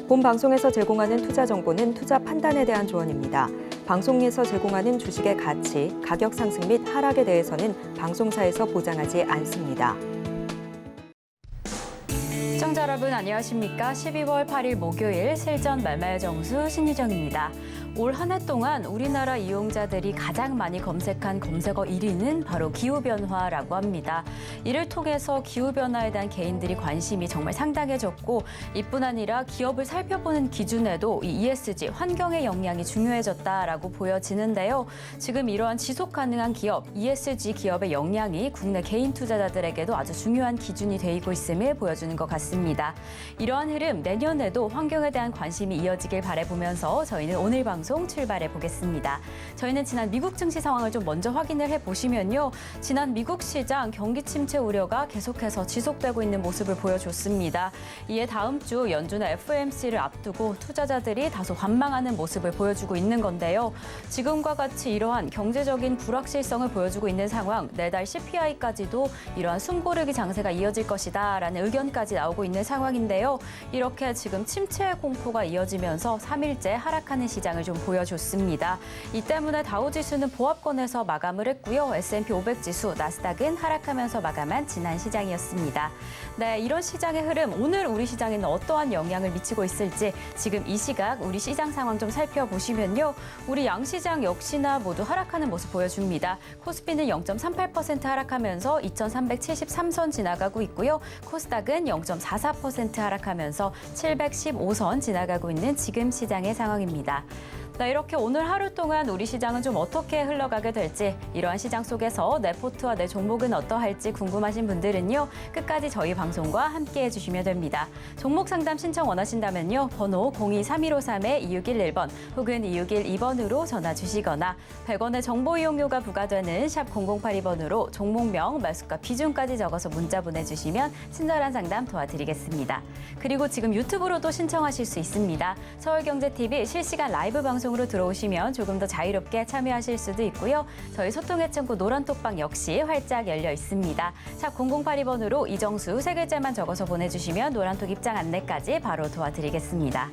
본 방송에서 제공하는 투자 정보는 투자 판단에 대한 조언입니다. 방송에서 제공하는 주식의 가치, 가격 상승 및 하락에 대해서는 방송사에서 보장하지 않습니다. 시청자 여러분 안녕하십니까? 12월 8일 목요일 실전 말말 정수 신유정입니다. 올 한 해 동안 우리나라 이용자들이 가장 많이 검색한 검색어 1위는 바로 기후변화라고 합니다. 이를 통해서 기후변화에 대한 개인들이 관심이 정말 상당해졌고 이뿐 아니라 기업을 살펴보는 기준에도 이 ESG, 환경의 영향이 중요해졌다라고 보여지는데요. 지금 이러한 지속 가능한 기업, ESG 기업의 영향이 국내 개인 투자자들에게도 아주 중요한 기준이 되고 있음을 보여주는 것 같습니다. 이러한 흐름 내년에도 환경에 대한 관심이 이어지길 바라보면서 저희는 오늘 방송 출발해 보겠습니다. 저희는 지난 미국 증시 상황을 좀 먼저 확인을 해보시면요. 지난 미국 시장 경기 침체 우려가 계속해서 지속되고 있는 모습을 보여줬습니다. 이에 다음 주 연준의 FOMC를 앞두고 투자자들이 다소 관망하는 모습을 보여주고 있는 건데요. 지금과 같이 이러한 경제적인 불확실성을 보여주고 있는 상황, 내달 CPI까지도 이러한 숨고르기 장세가 이어질 것이다라는 의견까지 나오고 있는 상황인데요. 이렇게 지금 침체의 공포가 이어지면서 3일째 하락하는 시장을 좀 보여줬습니다. 이 때문에 다우지수는 보합권에서 마감을 했고요. S&P 500 지수, 나스닥은 하락하면서 마감한 지난 시장이었습니다. 네, 이런 시장의 흐름, 오늘 우리 시장에는 어떠한 영향을 미치고 있을지 지금 이 시각 우리 시장 상황 좀 살펴보시면요. 우리 양시장 역시나 모두 하락하는 모습 보여줍니다. 코스피는 0.38% 하락하면서 2,373선 지나가고 있고요. 코스닥은 0.44% 하락하면서 715선 지나가고 있는 지금 시장의 상황입니다. 네, 이렇게 오늘 하루 동안 우리 시장은 좀 어떻게 흘러가게 될지, 이러한 시장 속에서 내 포트와 내 종목은 어떠할지 궁금하신 분들은요. 끝까지 저희 방송과 함께 해주시면 됩니다. 종목 상담 신청 원하신다면요. 번호 023153-2611번 혹은 2612번으로 전화 주시거나 100원의 정보 이용료가 부과되는 샵 0082번으로 종목명, 말수가 비중까지 적어서 문자 보내주시면 친절한 상담 도와드리겠습니다. 그리고 지금 유튜브로도 신청하실 수 있습니다. 서울경제TV 실시간 라이브 방송으로 들어오시면 조금 더 자유롭게 참여하실 수도 있고요. 저희 소통의 창구 노란톡방 역시 활짝 열려 있습니다. 샵 0082번으로 이정수 세 글자만 적어서 보내주시면 노란톡 입장 안내까지 바로 도와드리겠습니다.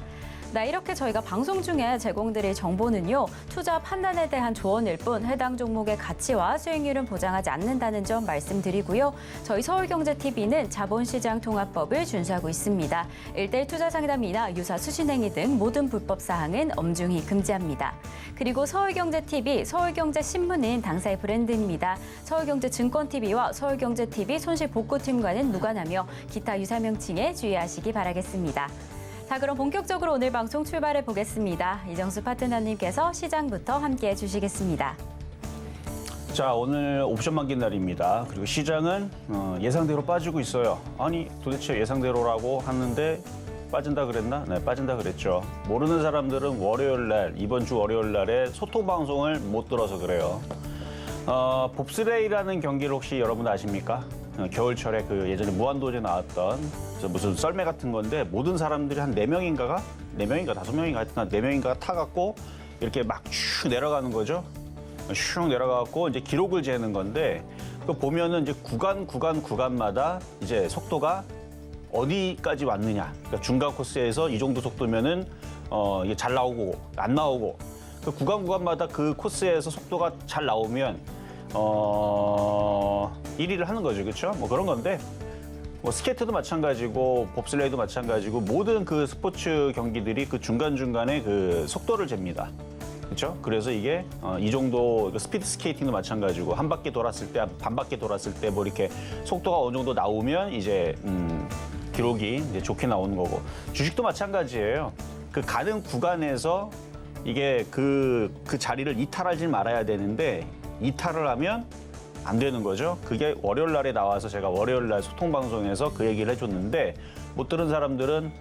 네, 이렇게 저희가 방송 중에 제공드릴 정보는요. 투자 판단에 대한 조언일 뿐 해당 종목의 가치와 수익률은 보장하지 않는다는 점 말씀드리고요. 저희 서울경제TV는 자본시장 통합법을 준수하고 있습니다. 1:1 투자 상담이나 유사 수신행위 등 모든 불법 사항은 엄중히 금지합니다. 그리고 서울경제TV, 서울경제신문은 당사의 브랜드입니다. 서울경제증권TV와 서울경제TV 손실복구팀과는 무관하며 기타 유사 명칭에 주의하시기 바라겠습니다. 자, 그럼 본격적으로 오늘 방송 출발해 보겠습니다. 이정수 파트너님께서 시장부터 함께해 주시겠습니다. 자, 오늘 옵션 만기 날입니다. 그리고 시장은 예상대로 빠지고 있어요. 아니, 도대체 예상대로라고 하는데 빠진다 그랬나? 네, 빠진다 그랬죠. 모르는 사람들은 월요일 날, 이번 주 월요일 날에 소통 방송을 못 들어서 그래요. 봅스레이라는 경기를 혹시 여러분 아십니까? 겨울철에 그 예전에 무한도전에 나왔던 무슨 썰매 같은 건데 모든 사람들이 한 4명인가가? 4명인가 5명인가 하여튼 한 4명인가가 타갖고 이렇게 막 슉 내려가는 거죠. 슉 내려가갖고 이제 기록을 재는 건데 그 보면은 이제 구간마다 이제 속도가 어디까지 왔느냐. 그러니까 중간 코스에서 이 정도 속도면은 이게 잘 나오고 안 나오고 그 구간마다 그 코스에서 속도가 잘 나오면 1위를 하는 거죠. 그렇죠? 뭐 그런 건데 뭐 스케이트도 마찬가지고 봅슬레이도 마찬가지고 모든 그 스포츠 경기들이 그 중간중간에 그 속도를 잽니다. 그렇죠? 그래서 이게 이 정도 스피드 스케이팅도 마찬가지고 한 바퀴 돌았을 때, 반 바퀴 돌았을 때 뭐 이렇게 속도가 어느 정도 나오면 이제 기록이 이제 좋게 나오는 거고 주식도 마찬가지예요. 그 가는 구간에서 이게 그 자리를 이탈하지 말아야 되는데 이탈을 하면 안 되는 거죠. 그게 월요일 날에 나와서 제가 월요일 날 소통 방송에서 그 얘기를 해줬는데 못 들은 사람들은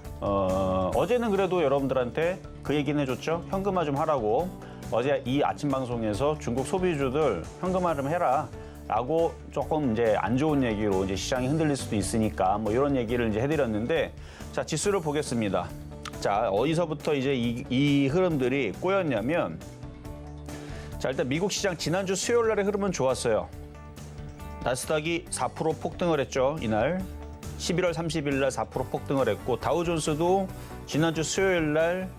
어제는 그래도 여러분들한테 그 얘기는 해줬죠. 현금화 좀 하라고. 어제 이 아침 방송에서 중국 소비주들 현금화 좀 해라. 라고 조금 이제 안 좋은 얘기로 이제 시장이 흔들릴 수도 있으니까 뭐 이런 얘기를 이제 해드렸는데 자, 지수를 보겠습니다. 자, 어디서부터 이제 이 흐름들이 꼬였냐면 자, 일단 미국 시장 지난주 수요일 날의 흐름은 좋았어요. 나스닥이 4% 폭등을 했죠, 이날. 11월 30일 날 4% 폭등을 했고 다우존스도 지난주 수요일 날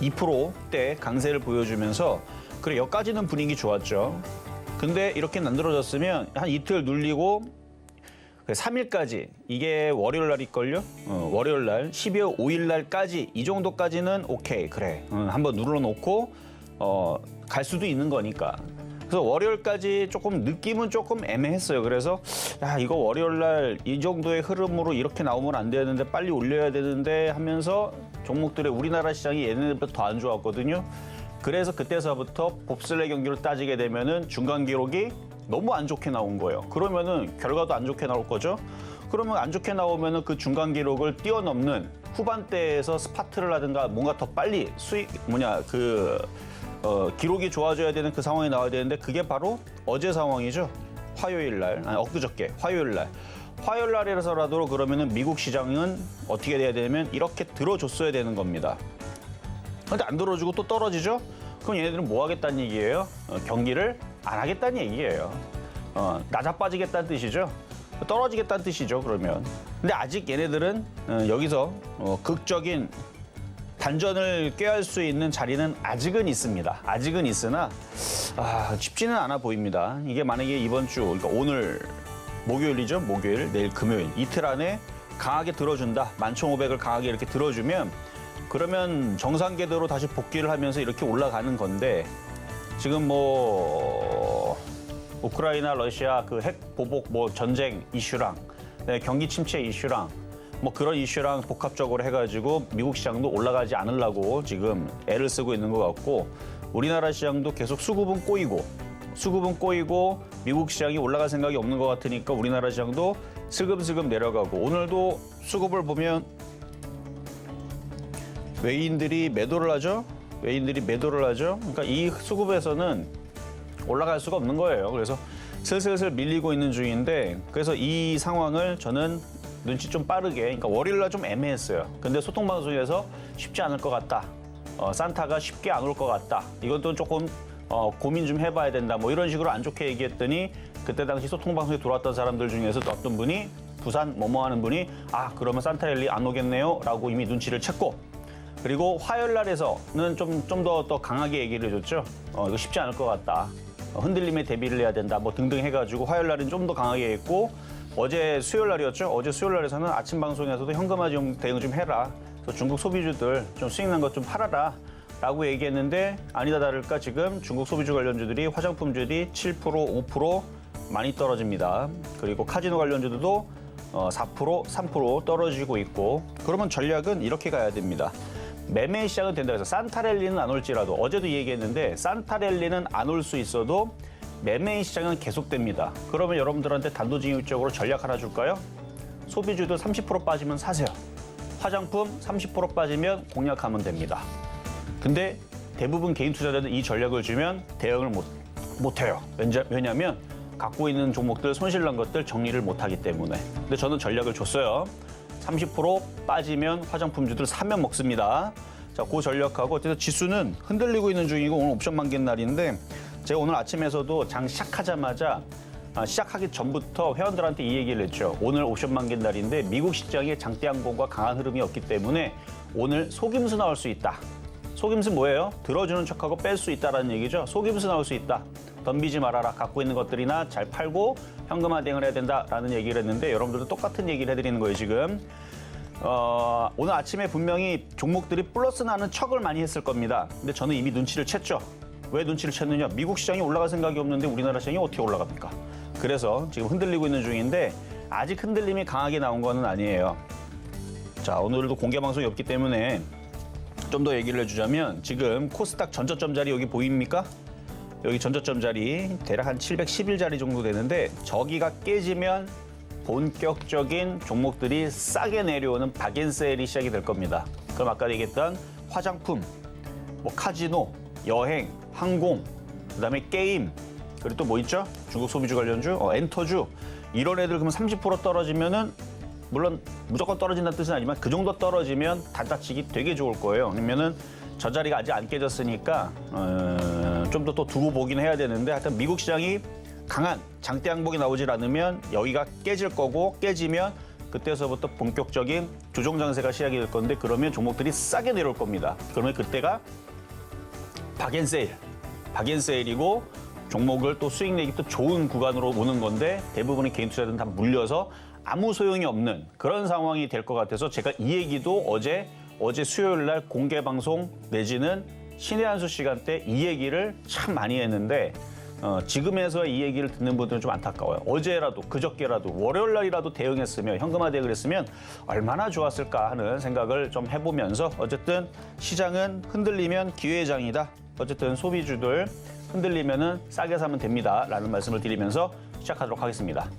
2%대 강세를 보여주면서 그래 여기까지는 분위기 좋았죠. 근데 이렇게 만들어졌으면 한 이틀 눌리고 3일까지 이게 월요일 날일걸요? 월요일 날 12월 5일 날까지 이 정도까지는 오케이 그래 한번 눌러놓고 갈 수도 있는 거니까. 그래서 월요일까지 조금 느낌은 조금 애매했어요. 그래서 야 이거 월요일 날 이 정도의 흐름으로 이렇게 나오면 안 되는데 빨리 올려야 되는데 하면서 종목들의 우리나라 시장이 예년보다 더 안 좋았거든요. 그래서 그때서부터 봅슬레이 경기를 따지게 되면은 중간 기록이 너무 안 좋게 나온 거예요. 그러면은 결과도 안 좋게 나올 거죠. 그러면 안 좋게 나오면은 그 중간 기록을 뛰어넘는 후반대에서 스파트를 하든가 뭔가 더 빨리 기록이 좋아져야 되는 그 상황이 나와야 되는데 그게 바로 어제 상황이죠. 화요일 날, 아니 엊그저께 화요일 날. 화요일 날이라서라도 그러면은 미국 시장은 어떻게 돼야 되냐면 이렇게 들어줬어야 되는 겁니다. 근데 안 들어주고 또 떨어지죠? 그럼 얘네들은 뭐 하겠다는 얘기예요? 경기를 안 하겠다는 얘기예요. 낮아빠지겠다는 뜻이죠. 떨어지겠다는 뜻이죠, 그러면. 근데 아직 얘네들은 여기서 극적인 반전을 꾀할 수 있는 자리는 아직은 있습니다. 아직은 있으나 쉽지는 않아 보입니다. 이게 만약에 이번 주, 그러니까 오늘 목요일이죠, 목요일, 내일 금요일 이틀 안에 강하게 들어준다. 11,500을 강하게 이렇게 들어주면 그러면 정상 궤도로 다시 복귀를 하면서 이렇게 올라가는 건데 지금 뭐 우크라이나, 러시아 그 핵 보복 뭐 전쟁 이슈랑 경기 침체 이슈랑 뭐 그런 이슈랑 복합적으로 해가지고 미국 시장도 올라가지 않으려고 지금 애를 쓰고 있는 것 같고 우리나라 시장도 계속 수급은 꼬이고 미국 시장이 올라갈 생각이 없는 것 같으니까 우리나라 시장도 슬금슬금 내려가고 오늘도 수급을 보면 외인들이 매도를 하죠. 그러니까 이 수급에서는 올라갈 수가 없는 거예요. 그래서 슬슬 밀리고 있는 중인데 그래서 이 상황을 저는 눈치 좀 빠르게 그러니까 월요일 날 좀 애매했어요. 근데 소통방송에서 쉽지 않을 것 같다. 산타가 쉽게 안 올 것 같다. 이건 또 조금 고민 좀 해봐야 된다. 뭐 이런 식으로 안 좋게 얘기했더니 그때 당시 소통방송에 들어왔던 사람들 중에서 어떤 분이 부산 뭐뭐 하는 분이 그러면 산타랠리 안 오겠네요 라고 이미 눈치를 챘고 그리고 화요일 날에서는 좀 더 강하게 얘기를 해줬죠. 이거 쉽지 않을 것 같다. 흔들림에 대비를 해야 된다. 뭐 등등 해가지고 화요일 날은 좀 더 강하게 했고 어제 수요일 날이었죠. 어제 수요일 날에서는 아침 방송에서도 현금화 좀 대응 좀 해라. 그래서 중국 소비주들 좀 수익 난 것 좀 팔아라. 라고 얘기했는데 아니다 다를까 지금 중국 소비주 관련주들이 화장품주들이 7%, 5% 많이 떨어집니다. 그리고 카지노 관련주들도 4%, 3% 떨어지고 있고 그러면 전략은 이렇게 가야 됩니다. 매매 시작은 된다 해서 산타랠리는 안 올지라도 어제도 얘기했는데 산타랠리는 안 올 수 있어도 매매 시장은 계속됩니다. 그러면 여러분들한테 단도직입적으로 전략 하나 줄까요? 소비주도 30% 빠지면 사세요. 화장품 30% 빠지면 공략하면 됩니다. 근데 대부분 개인 투자자들은 이 전략을 주면 대응을 못해요. 왜냐하면 갖고 있는 종목들 손실난 것들 정리를 못하기 때문에. 근데 저는 전략을 줬어요. 30% 빠지면 화장품주들 사면 먹습니다. 자, 그 전략하고 어쨌든 지수는 흔들리고 있는 중이고 오늘 옵션 만기는 날인데 제가 오늘 아침에서도 장 시작하자마자 시작하기 전부터 회원들한테 이 얘기를 했죠. 오늘 옵션 만기는 날인데 미국 시장에 장대 양봉과 강한 흐름이 없기 때문에 오늘 속임수 나올 수 있다. 속임수 뭐예요? 들어주는 척하고 뺄 수 있다라는 얘기죠. 속임수 나올 수 있다. 덤비지 말아라. 갖고 있는 것들이나 잘 팔고 현금화 대응을 해야 된다라는 얘기를 했는데 여러분들도 똑같은 얘기를 해드리는 거예요, 지금. 오늘 아침에 분명히 종목들이 플러스 나는 척을 많이 했을 겁니다. 근데 저는 이미 눈치를 챘죠. 왜 눈치를 챘느냐? 미국 시장이 올라갈 생각이 없는데 우리나라 시장이 어떻게 올라갑니까? 그래서 지금 흔들리고 있는 중인데 아직 흔들림이 강하게 나온 거는 아니에요. 자, 오늘도 공개 방송이 없기 때문에 좀 더 얘기를 해주자면 지금 코스닥 전저점 자리 여기 보입니까? 여기 전저점 자리 대략 한 711자리 정도 되는데 저기가 깨지면 본격적인 종목들이 싸게 내려오는 박앤셀이 시작이 될 겁니다. 그럼 아까 얘기했던 화장품, 뭐 카지노, 여행, 항공, 그다음에 게임, 그리고 또 뭐 있죠? 중국 소비주 관련주, 엔터주 이런 애들 그러면 30% 떨어지면은 물론 무조건 떨어진다는 뜻은 아니지만 그 정도 떨어지면 단타치기 되게 좋을 거예요. 그러면은 저 자리가 아직 안 깨졌으니까 좀 더 또 두고 보긴 해야 되는데 하여튼 미국 시장이 강한 장대 항목이 나오질 않으면 여기가 깨질 거고 깨지면 그때서부터 본격적인 조정 장세가 시작이 될 건데 그러면 종목들이 싸게 내려올 겁니다. 그러면 그때가 박앤세일이고 종목을 또 수익 내기 또 좋은 구간으로 오는 건데 대부분의 개인 투자들은 다 물려서 아무 소용이 없는 그런 상황이 될 것 같아서 제가 이 얘기도 어제 수요일 날 공개 방송 내지는 신의 한수 시간대 이 얘기를 참 많이 했는데 지금에서 이 얘기를 듣는 분들은 좀 안타까워요. 어제라도 그저께라도 월요일 날이라도 대응했으면 현금화 대응을 했으면 얼마나 좋았을까 하는 생각을 좀 해보면서 어쨌든 시장은 흔들리면 기회의 장이다. 어쨌든 소비주들 흔들리면은 싸게 사면 됩니다라는 말씀을 드리면서 시작하도록 하겠습니다.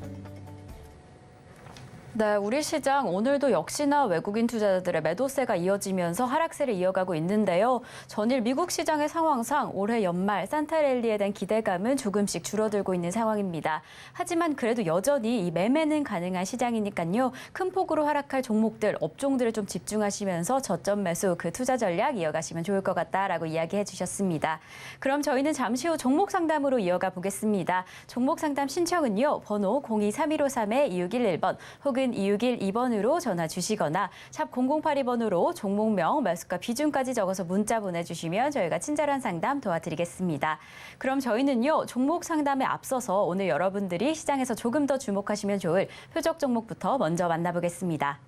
네, 우리 시장 오늘도 역시나 외국인 투자자들의 매도세가 이어지면서 하락세를 이어가고 있는데요. 전일 미국 시장의 상황상 올해 연말 산타랠리에 대한 기대감은 조금씩 줄어들고 있는 상황입니다. 하지만 그래도 여전히 이 매매는 가능한 시장이니까요. 큰 폭으로 하락할 종목들, 업종들을 좀 집중하시면서 저점 매수 그 투자 전략 이어가시면 좋을 것 같다라고 이야기해 주셨습니다. 그럼 저희는 잠시 후 종목 상담으로 이어가 보겠습니다. 종목 상담 신청은요. 번호 023153-2611번 혹은 2612번으로 전화 주시거나 샵 0082번으로 종목명, 매수가 비중까지 적어서 문자 보내주시면 저희가 친절한 상담 도와드리겠습니다. 그럼 저희는요. 종목 상담에 앞서서 오늘 여러분들이 시장에서 조금 더 주목하시면 좋을 표적 종목부터 먼저 만나보겠습니다.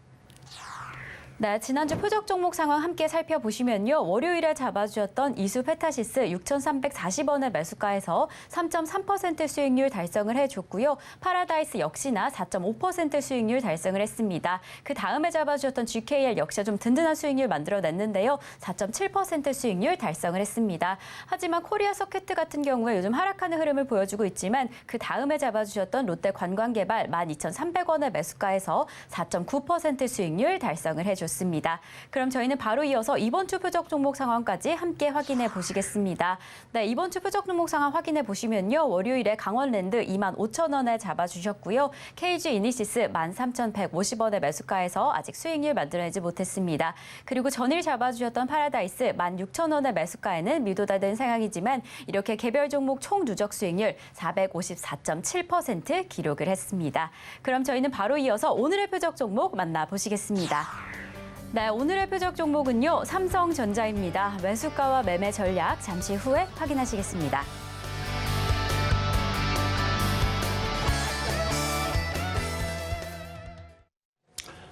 네, 지난주 표적 종목 상황 함께 살펴보시면요. 월요일에 잡아주셨던 이수 페타시스 6,340원의 매수가에서 3.3% 수익률 달성을 해줬고요. 파라다이스 역시나 4.5% 수익률 달성을 했습니다. 그 다음에 잡아주셨던 GKL 역시 좀 든든한 수익률 만들어냈는데요. 4.7% 수익률 달성을 했습니다. 하지만 코리아 서큐트 같은 경우에 요즘 하락하는 흐름을 보여주고 있지만 그 다음에 잡아주셨던 롯데 관광개발 12,300원의 매수가에서 4.9% 수익률 달성을 해줬습니다. 그럼 저희는 바로 이어서 이번 주 표적 종목 상황까지 함께 확인해 보시겠습니다. 네, 이번 주 표적 종목 상황 확인해 보시면요. 월요일에 강원랜드 25,000원에 잡아주셨고요. KG 이니시스 13,150원의 매수가에서 아직 수익률 만들어내지 못했습니다. 그리고 전일 잡아주셨던 파라다이스 16,000원의 매수가에는 미도달된 상황이지만 이렇게 개별 종목 총 누적 수익률 454.7% 기록을 했습니다. 그럼 저희는 바로 이어서 오늘의 표적 종목 만나보시겠습니다. 네, 오늘의 표적 종목은요. 삼성전자입니다. 매수가와 매매 전략 잠시 후에 확인하시겠습니다.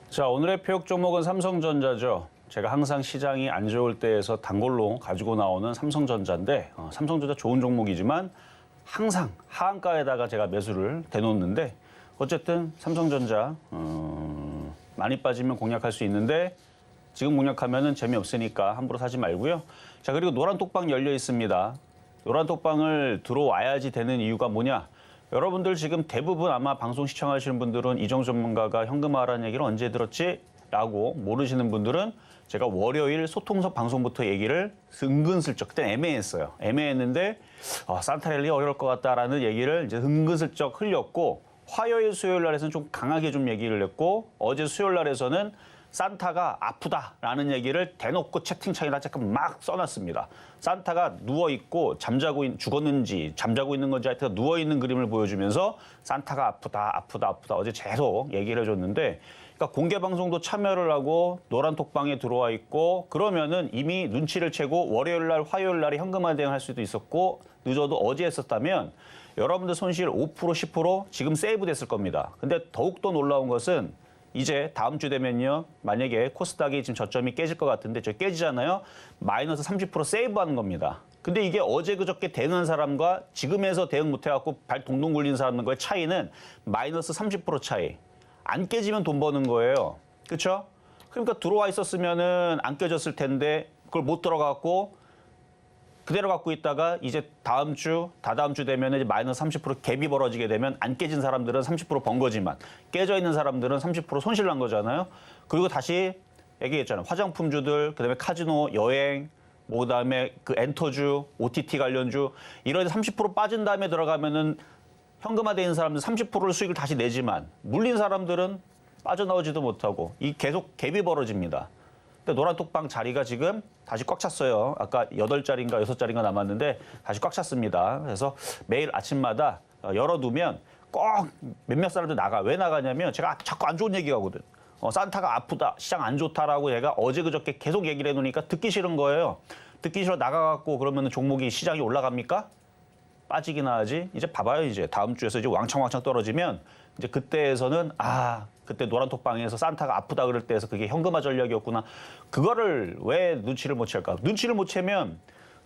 자, 오늘의 표적 종목은 삼성전자죠. 제가 항상 시장이 안 좋을 때에서 단골로 가지고 나오는 삼성전자인데 삼성전자 좋은 종목이지만 항상 하한가에다가 제가 매수를 대놓는데 어쨌든 삼성전자 많이 빠지면 공략할 수 있는데 지금 공략하면은 재미없으니까 함부로 사지 말고요. 자, 그리고 노란 톡방 열려 있습니다. 노란 톡방을 들어와야지 되는 이유가 뭐냐? 여러분들 지금 대부분 아마 방송 시청하시는 분들은 이정 전문가가 현금화라는 얘기를 언제 들었지? 라고 모르시는 분들은 제가 월요일 소통석 방송부터 얘기를 은근슬쩍, 그때 애매했어요. 애매했는데 산타랠리 어려울 것 같다라는 얘기를 이제 은근슬쩍 흘렸고 화요일, 수요일 날에서는 좀 강하게 좀 얘기를 했고 어제 수요일 날에서는 산타가 아프다라는 얘기를 대놓고 채팅창에다 잠깐 막 써놨습니다. 산타가 누워있고 죽었는지 잠자고 있는 건지 하여튼 누워있는 그림을 보여주면서 산타가 아프다 어제 계속 얘기를 해줬는데 그러니까 공개방송도 참여를 하고 노란 톡방에 들어와 있고 그러면은 이미 눈치를 채고 월요일 날 화요일 날에 현금화 대응할 수도 있었고 늦어도 어제 했었다면 여러분들 손실 5% 10% 지금 세이브 됐을 겁니다. 근데 더욱더 놀라운 것은 이제 다음 주 되면요. 만약에 코스닥이 지금 저점이 깨질 것 같은데 저 깨지잖아요. 마이너스 30% 세이브하는 겁니다. 근데 이게 어제 그저께 대응한 사람과 지금에서 대응 못해갖고 발 동동 굴린 사람과의 차이는 마이너스 30% 차이. 안 깨지면 돈 버는 거예요. 그렇죠? 그러니까 들어와 있었으면은 안 깨졌을 텐데 그걸 못 들어갔고 그대로 갖고 있다가 이제 다음 주, 다다음 주 되면 이제 마이너스 30% 갭이 벌어지게 되면 안 깨진 사람들은 30% 번 거지만 깨져 있는 사람들은 30% 손실 난 거잖아요. 그리고 다시 얘기했잖아요. 화장품주들, 그다음에 카지노, 여행, 뭐 그다음에 그 엔터주, OTT 관련주 이런 30% 빠진 다음에 들어가면은 현금화돼 있는 사람들 30%를 수익을 다시 내지만 물린 사람들은 빠져나오지도 못하고 이 계속 갭이 벌어집니다. 근데 노란 톡방 자리가 지금 다시 꽉 찼어요. 아까 8자리인가 6자리인가 남았는데 다시 꽉 찼습니다. 그래서 매일 아침마다 열어두면 꼭 몇몇 사람들 나가. 왜 나가냐면 제가 자꾸 안 좋은 얘기 하거든. 산타가 아프다, 시장 안 좋다라고 얘가 어제 그저께 계속 얘기를 해놓으니까 듣기 싫은 거예요. 듣기 싫어 나가갖고 그러면 종목이 시장이 올라갑니까? 빠지기나 하지. 이제 봐봐요. 이제 다음 주에서 이제 왕창 떨어지면 이제 그때에서는 그때 노란톡방에서 산타가 아프다 그럴 때에서 그게 현금화 전략이었구나. 그거를 왜 눈치를 못 챌까? 눈치를 못 채면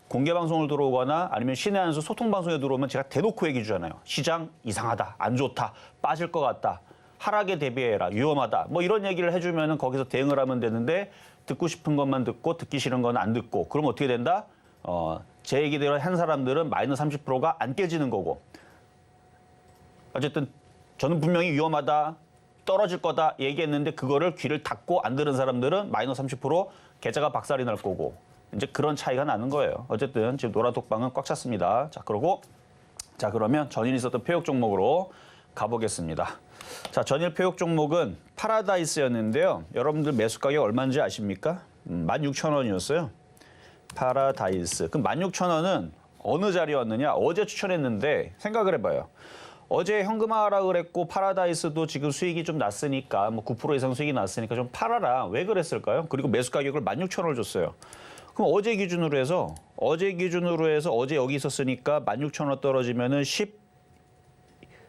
공개 방송을 들어오거나 아니면 신의 한수 소통 방송에 들어오면 제가 대놓고 얘기 주잖아요. 시장 이상하다, 안 좋다, 빠질 것 같다, 하락에 대비해라, 위험하다. 뭐 이런 얘기를 해주면은 거기서 대응을 하면 되는데 듣고 싶은 것만 듣고 듣기 싫은 건 안 듣고 그럼 어떻게 된다? 제 얘기대로 한 사람들은 마이너스 30%가 안 깨지는 거고. 어쨌든 저는 분명히 위험하다, 떨어질 거다 얘기했는데 그거를 귀를 닫고 안 들은 사람들은 마이너스 30% 계좌가 박살이 날 거고. 이제 그런 차이가 나는 거예요. 어쨌든 지금 노란톡방은 꽉 찼습니다. 자, 그러면 전일 있었던 폐역 종목으로 가보겠습니다. 자, 전일 폐역 종목은 파라다이스였는데요. 여러분들 매수 가격 얼마인지 아십니까? 16,000원이었어요. 파라다이스. 그럼 16,000원은 어느 자리였느냐? 어제 추천했는데 생각을 해봐요. 어제 현금화라 그랬고 파라다이스도 지금 수익이 좀 났으니까 뭐 9% 이상 수익이 났으니까 좀 팔아라. 왜 그랬을까요? 그리고 매수 가격을 16,000원을 줬어요. 그럼 어제 기준으로 해서 어제 여기 있었으니까 16,000원 떨어지면은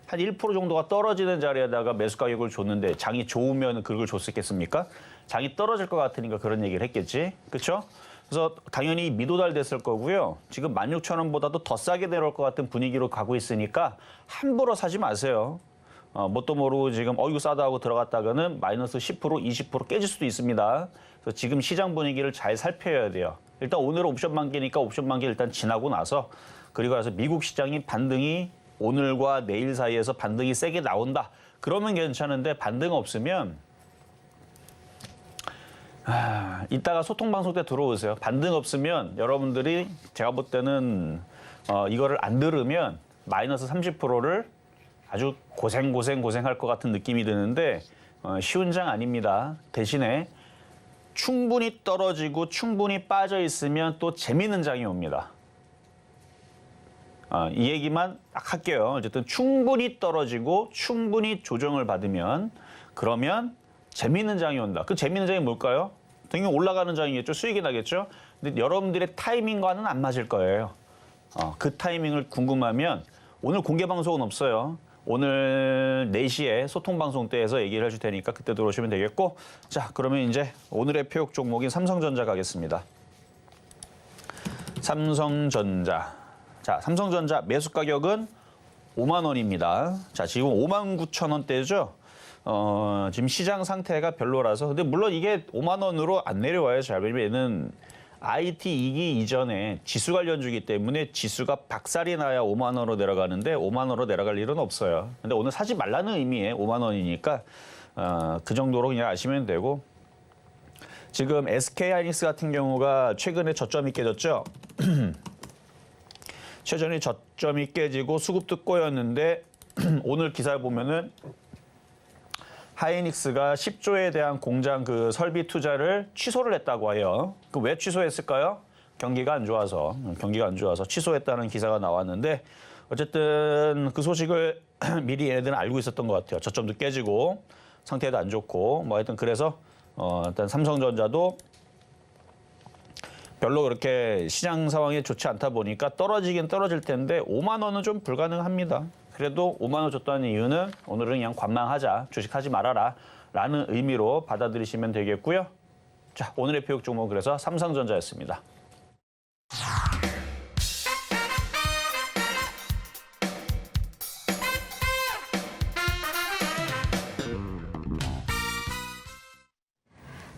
한 1% 정도가 떨어지는 자리에다가 매수 가격을 줬는데 장이 좋으면 그걸 줬었겠습니까? 장이 떨어질 것 같으니까 그런 얘기를 했겠지. 그렇죠? 그래서 당연히 미도달 됐을 거고요. 지금 16,000원보다도 더 싸게 내려올 것 같은 분위기로 가고 있으니까 함부로 사지 마세요. 뭣도 모르고 지금 이거 싸다 하고 들어갔다가는 마이너스 10%, 20% 깨질 수도 있습니다. 그래서 지금 시장 분위기를 잘 살펴야 돼요. 일단 오늘은 옵션 만기니까 옵션 만기 일단 지나고 나서 그리고 나서 미국 시장이 반등이 오늘과 내일 사이에서 반등이 세게 나온다. 그러면 괜찮은데 반등 없으면 이따가 소통방송 때 들어오세요. 반등 없으면 여러분들이 제가 볼 때는 이거를 안 들으면 마이너스 30%를 아주 고생할 것 같은 느낌이 드는데 쉬운 장 아닙니다. 대신에 충분히 떨어지고 충분히 빠져 있으면 또 재미있는 장이 옵니다. 이 얘기만 딱 할게요. 어쨌든 충분히 떨어지고 충분히 조정을 받으면 그러면 재미있는 장이 온다. 그 재미있는 장이 뭘까요? 당연히 올라가는 장이겠죠. 수익이 나겠죠. 근데 여러분들의 타이밍과는 안 맞을 거예요. 그 타이밍을 궁금하면 오늘 공개 방송은 없어요. 오늘 4시에 소통 방송 때에서 얘기를 해줄 테니까 그때 들어오시면 되겠고. 자, 그러면 이제 오늘의 표역 종목인 삼성전자 가겠습니다. 삼성전자. 자, 삼성전자 매수 가격은 5만 원입니다. 자, 지금 59,000원대죠. 지금 시장 상태가 별로라서. 근데 물론 이게 5만 원으로 안 내려와요. 잘 보면 얘는 IT 2기 이전에 지수 관련주기 때문에 지수가 박살이 나야 5만 원으로 내려가는데 5만 원으로 내려갈 일은 없어요. 근데 오늘 사지 말라는 의미에 5만 원이니까 그 정도로 그냥 아시면 되고. 지금 SK하이닉스 같은 경우가 최근에 저점이 깨졌죠. 최근에 저점이 깨지고 수급도 꼬였는데 오늘 기사를 보면은 하이닉스가 10조에 대한 공장 그 설비 투자를 취소를 했다고 해요. 그 왜 취소했을까요? 경기가 안 좋아서 취소했다는 기사가 나왔는데 어쨌든 그 소식을 미리 얘네들은 알고 있었던 것 같아요. 저점도 깨지고 상태도 안 좋고 뭐 하여튼 그래서 일단 삼성전자도 별로 그렇게 시장 상황이 좋지 않다 보니까 떨어지긴 떨어질 텐데 5만 원은 좀 불가능합니다. 그래도 5만 원 줬다는 이유는 오늘은 그냥 관망하자, 주식하지 말아라 라는 의미로 받아들이시면 되겠고요. 자, 오늘의 표역 종목은 그래서 삼성전자였습니다.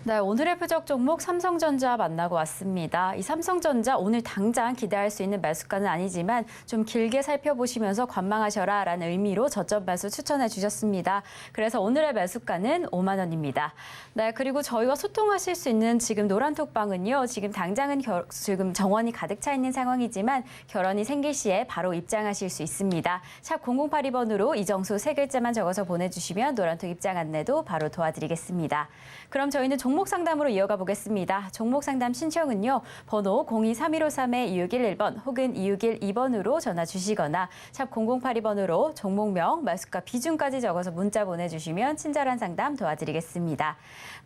네, 오늘의 표적 종목 삼성전자 만나고 왔습니다. 이 삼성전자 오늘 당장 기대할 수 있는 매수가는 아니지만 좀 길게 살펴보시면서 관망하셔라 라는 의미로 저점 매수 추천해 주셨습니다. 그래서 오늘의 매수가는 5만 원입니다. 네, 그리고 저희와 소통하실 수 있는 지금 노란톡방은요. 지금 당장은 지금 정원이 가득 차 있는 상황이지만 결혼이 생길 시에 바로 입장하실 수 있습니다. 샵 0082번으로 이정수 3글자만 적어서 보내주시면 노란톡 입장 안내도 바로 도와드리겠습니다. 그럼 저희는 종목 종목 상담으로 이어가 보겠습니다. 종목 상담 신청은요. 번호 023153-2611번 혹은 2612번으로 전화 주시거나 샵 0082번으로 종목명, 말수가 비중까지 적어서 문자 보내주시면 친절한 상담 도와드리겠습니다.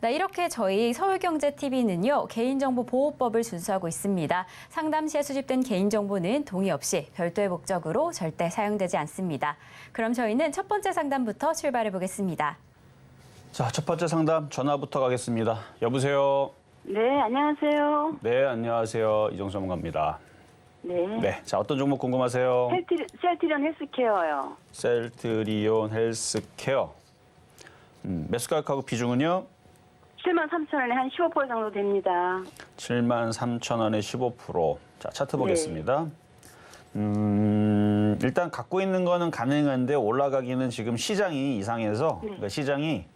네, 이렇게 저희 서울경제TV는요. 개인정보보호법을 준수하고 있습니다. 상담 시에 수집된 개인정보는 동의 없이 별도의 목적으로 절대 사용되지 않습니다. 그럼 저희는 첫 번째 상담부터 출발해 보겠습니다. 자, 첫 번째 상담 전화부터 가겠습니다. 여보세요. 네, 안녕하세요. 네, 안녕하세요. 이정수 전문가입니다. 네. 네, 자, 어떤 종목 궁금하세요? 셀트리온 헬스케어요. 셀트리온 헬스케어. 매수 가격하고 비중은요? 73,000원에 한 15% 정도 됩니다. 73,000원에 15%. 자, 차트 보겠습니다. 일단 갖고 있는 거는 가능한데 올라가기는 지금 시장이 이상해서 그러니까 시장이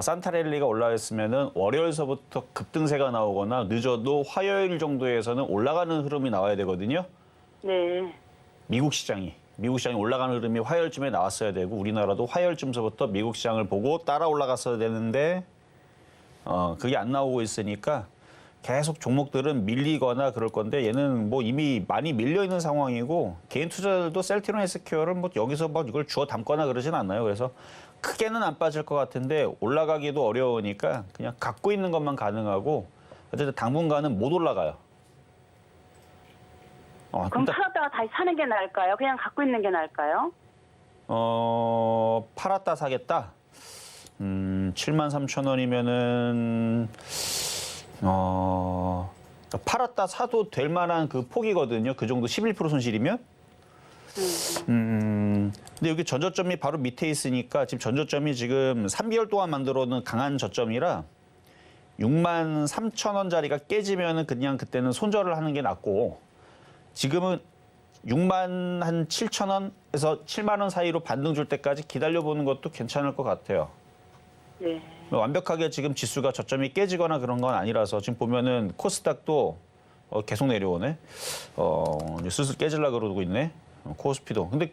산타랠리가 올라왔으면은 월요일서부터 급등세가 나오거나 늦어도 화요일 정도에서는 올라가는 흐름이 나와야 되거든요. 네. 미국 시장이 올라가는 흐름이 화요일쯤에 나왔어야 되고 우리나라도 화요일쯤서부터 미국 시장을 보고 따라 올라갔어야 되는데 그게 안 나오고 있으니까 계속 종목들은 밀리거나 그럴 건데 얘는 뭐 이미 많이 밀려 있는 상황이고 개인 투자자들도 셀트리온 헬스케어를 뭐 여기서 막 이걸 주워 담거나 그러진 않아요. 그래서 크게는 안 빠질 것 같은데 올라가기도 어려우니까 그냥 갖고 있는 것만 가능하고 어쨌든 당분간은 못 올라가요. 그럼 팔았다가 다시 사는 게 나을까요? 그냥 갖고 있는 게 나을까요? 팔았다 사겠다. 73,000원이면은 팔았다 사도 될 만한 그 폭이거든요. 그 정도 11% 손실이면. 근데 여기 전저점이 바로 밑에 있으니까 지금 전저점이 지금 3개월 동안 만들어 놓은 강한 저점이라 63,000원짜리가 깨지면은 그냥 그때는 손절을 하는 게 낫고 지금은 67,000원에서 7만 원 사이로 반등 줄 때까지 기다려보는 것도 괜찮을 것 같아요. 네. 완벽하게 지금 지수가 저점이 깨지거나 그런 건 아니라서 지금 보면은 코스닥도 계속 내려오네. 이제 슬슬 깨질라 그러고 있네. 코스피도. 근데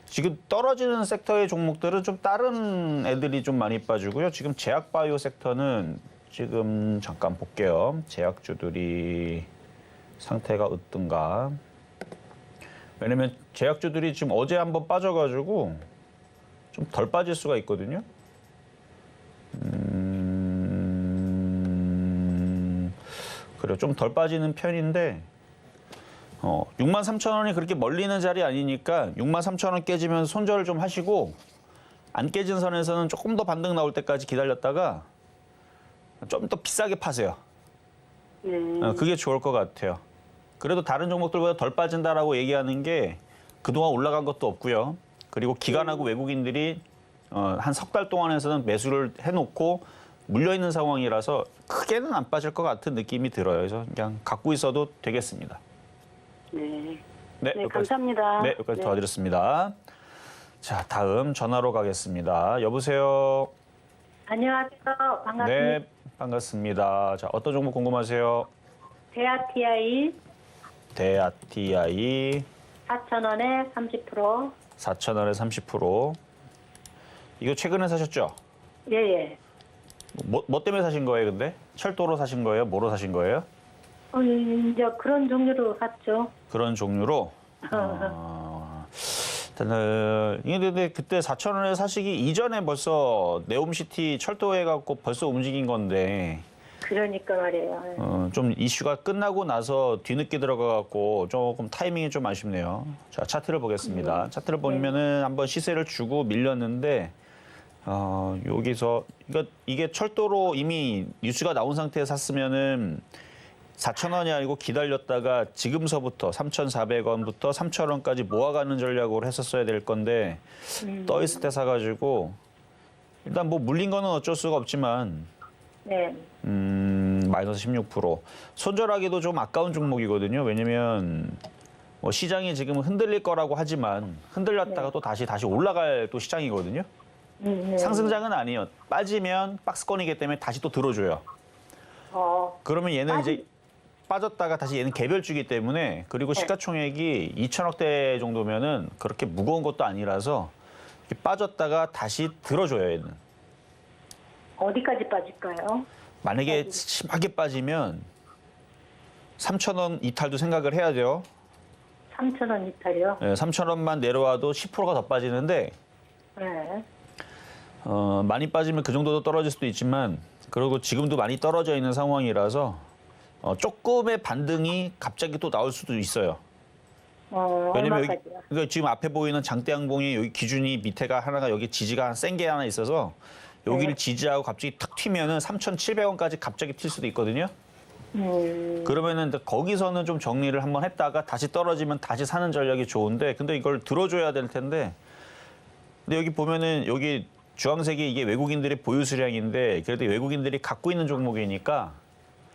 지금 떨어지는 섹터의 종목들은 좀 다른 애들이 좀 많이 빠지고요. 지금 제약바이오 섹터는 지금 잠깐 볼게요. 제약주들이 상태가 어떤가. 왜냐면 제약주들이 지금 어제 한번 빠져가지고 좀 덜 빠질 수가 있거든요. 그래요. 좀 덜 빠지는 편인데 63,000원이 그렇게 멀리 있는 자리 아니니까 63,000원 깨지면 손절을 좀 하시고 안 깨진 선에서는 조금 더 반등 나올 때까지 기다렸다가 좀 더 비싸게 파세요. 네. 그게 좋을 것 같아요. 그래도 다른 종목들보다 덜 빠진다라고 얘기하는 게 그동안 올라간 것도 없고요. 그리고 기관하고 외국인들이 한 석 달 동안에서는 매수를 해놓고 물려있는 상황이라서 크게는 안 빠질 것 같은 느낌이 들어요. 그래서 그냥 갖고 있어도 되겠습니다. 네. 네, 네, 여기까지, 감사합니다. 네, 여기까지 네. 도와드렸습니다. 자, 다음 전화로 가겠습니다. 여보세요? 안녕하세요. 반갑습니다. 네, 반갑습니다. 자, 어떤 종목 궁금하세요? 대아TI 대아TI 4,000원에 30%. 4,000원에 30%. 이거 최근에 사셨죠? 예. 뭐 때문에 사신 거예요, 근데? 철도로 사신 거예요? 뭐로 사신 거예요? 이제 그런 종류로 샀죠. 그런 종류로? 일단은, 근데 그때 4,000원에 사시기 이전에 벌써 네옴시티 철도해갖고 벌써 움직인 건데, 그러니까 말이에요. 좀 이슈가 끝나고 나서 뒤늦게 들어가갖고 조금 타이밍이 좀 아쉽네요. 자, 차트를 보겠습니다. 차트를 보면은 한번 시세를 주고 밀렸는데, 여기서, 그러니까 이게 철도로 이미 뉴스가 나온 상태에서 샀으면은 4,000원이 아니고 기다렸다가 지금서부터 3,400원부터 3,000원까지 모아가는 전략으로 했었어야 될 건데, 떠 있을 때 사가지고, 일단 뭐 물린 거는 어쩔 수가 없지만, 네. 마이너스 16%. 손절하기도 좀 아까운 종목이거든요. 왜냐면 뭐 시장이 지금 흔들릴 거라고 하지만 흔들렸다가 또 다시 올라갈 또 시장이거든요. 네. 상승장은 아니에요. 빠지면 박스권이기 때문에 다시 또 들어줘요. 그러면 얘는 이제 빠졌다가 다시 얘는 개별주기 때문에 그리고 시가총액이 2천억대 정도면은 그렇게 무거운 것도 아니라서 이렇게 빠졌다가 다시 들어줘요, 얘는. 어디까지 빠질까요? 만약에 심하게 빠지면 3,000원 이탈도 생각을 해야 돼요. 3,000원 이탈이요? 네, 3,000원만 내려와도 10%가 더 빠지는데 네. 많이 빠지면 그 정도도 떨어질 수도 있지만 그리고 지금도 많이 떨어져 있는 상황이라서 조금의 반등이 갑자기 또 나올 수도 있어요. 왜냐면 여기, 얼마까지요? 그러니까 지금 앞에 보이는 장대양봉이 여기 기준이 밑에가 하나가 여기 지지가 센 게 하나 있어서 여기를 지지하고 갑자기 탁 튀면은 3,700원까지 갑자기 튈 수도 있거든요. 그러면은 거기서는 좀 정리를 한번 했다가 다시 떨어지면 다시 사는 전략이 좋은데 근데 이걸 들어줘야 될 텐데 근데 여기 보면은 여기 주황색이 이게 외국인들의 보유 수량인데 그래도 외국인들이 갖고 있는 종목이니까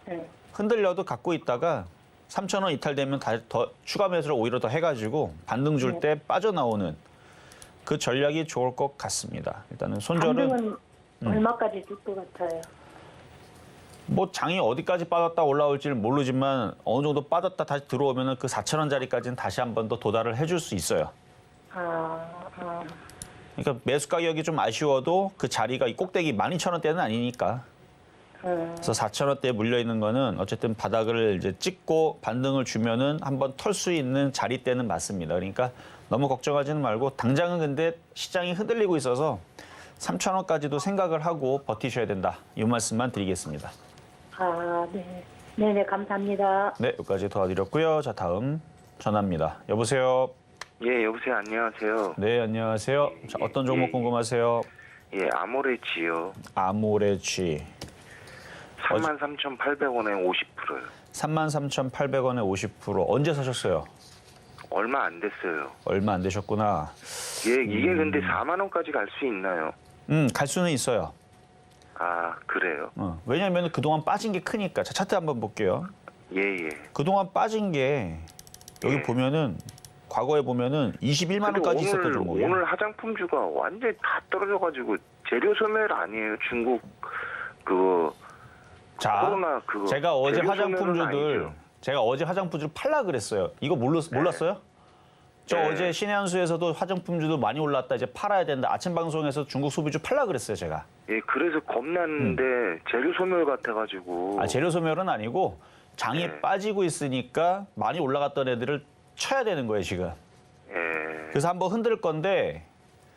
네. 흔들려도 갖고 있다가 3,000원 이탈되면 더 추가 매수를 오히려 더 해가지고 반등 줄 때 빠져나오는 그 전략이 좋을 것 같습니다. 일단은 손절은 반등은 얼마까지 줄 것 같아요? 뭐 장이 어디까지 빠졌다 올라올지는 모르지만 어느 정도 빠졌다 다시 들어오면은 그 4,000원짜리까지는 다시 한 번 더 도달을 해줄 수 있어요. 그러니까 매수 가격이 좀 아쉬워도 그 자리가 이 꼭대기 12,000원대는 아니니까. 그래서 4,000원대에 물려 있는 거는 어쨌든 바닥을 이제 찍고 반등을 주면은 한번 털 수 있는 자리대는 맞습니다. 그러니까 너무 걱정하지는 말고 당장은 근데 시장이 흔들리고 있어서 3,000원까지도 생각을 하고 버티셔야 된다. 이 말씀만 드리겠습니다. 네. 네네, 감사합니다. 네, 여기까지 도와드렸고요. 자, 다음 전화입니다. 여보세요. 예, 여보세요. 안녕하세요. 네, 안녕하세요. 자, 어떤 종목 궁금하세요? 예, 아모레지요. 아모레지. 33,800원에 50%요. 33,800원에 50%. 언제 사셨어요? 얼마 안 됐어요. 얼마 안 되셨구나. 예, 이게 근데 4만 원까지 갈 수 있나요? 갈 수는 있어요. 아, 그래요. 왜냐하면 그동안 빠진 게 크니까. 자, 차트 한번 볼게요. 예, 예. 그동안 빠진 게 여기 예. 보면은 과거에 보면은 21만 근데 원까지 있었던 종목이에요. 오늘 화장품주가 완전히 다 떨어져가지고 재료 소멸 아니에요? 중국 그거 자, 코로나 그거. 제가 어제 재료 소멸은 화장품주들 아니죠. 제가 어제 화장품주를 팔라 그랬어요. 이거 몰랐어요? 저 네. 어제 신의 한 수에서도 화장품주도 많이 올랐다. 이제 팔아야 된다. 아침 방송에서 중국 소비주 팔라 그랬어요, 제가. 예, 그래서 겁났는데 재료 소멸 같아가지고. 재료 소멸은 아니고 장이 네. 빠지고 있으니까 많이 올라갔던 애들을 쳐야 되는 거예요, 지금. 예, 그래서 한번 흔들 건데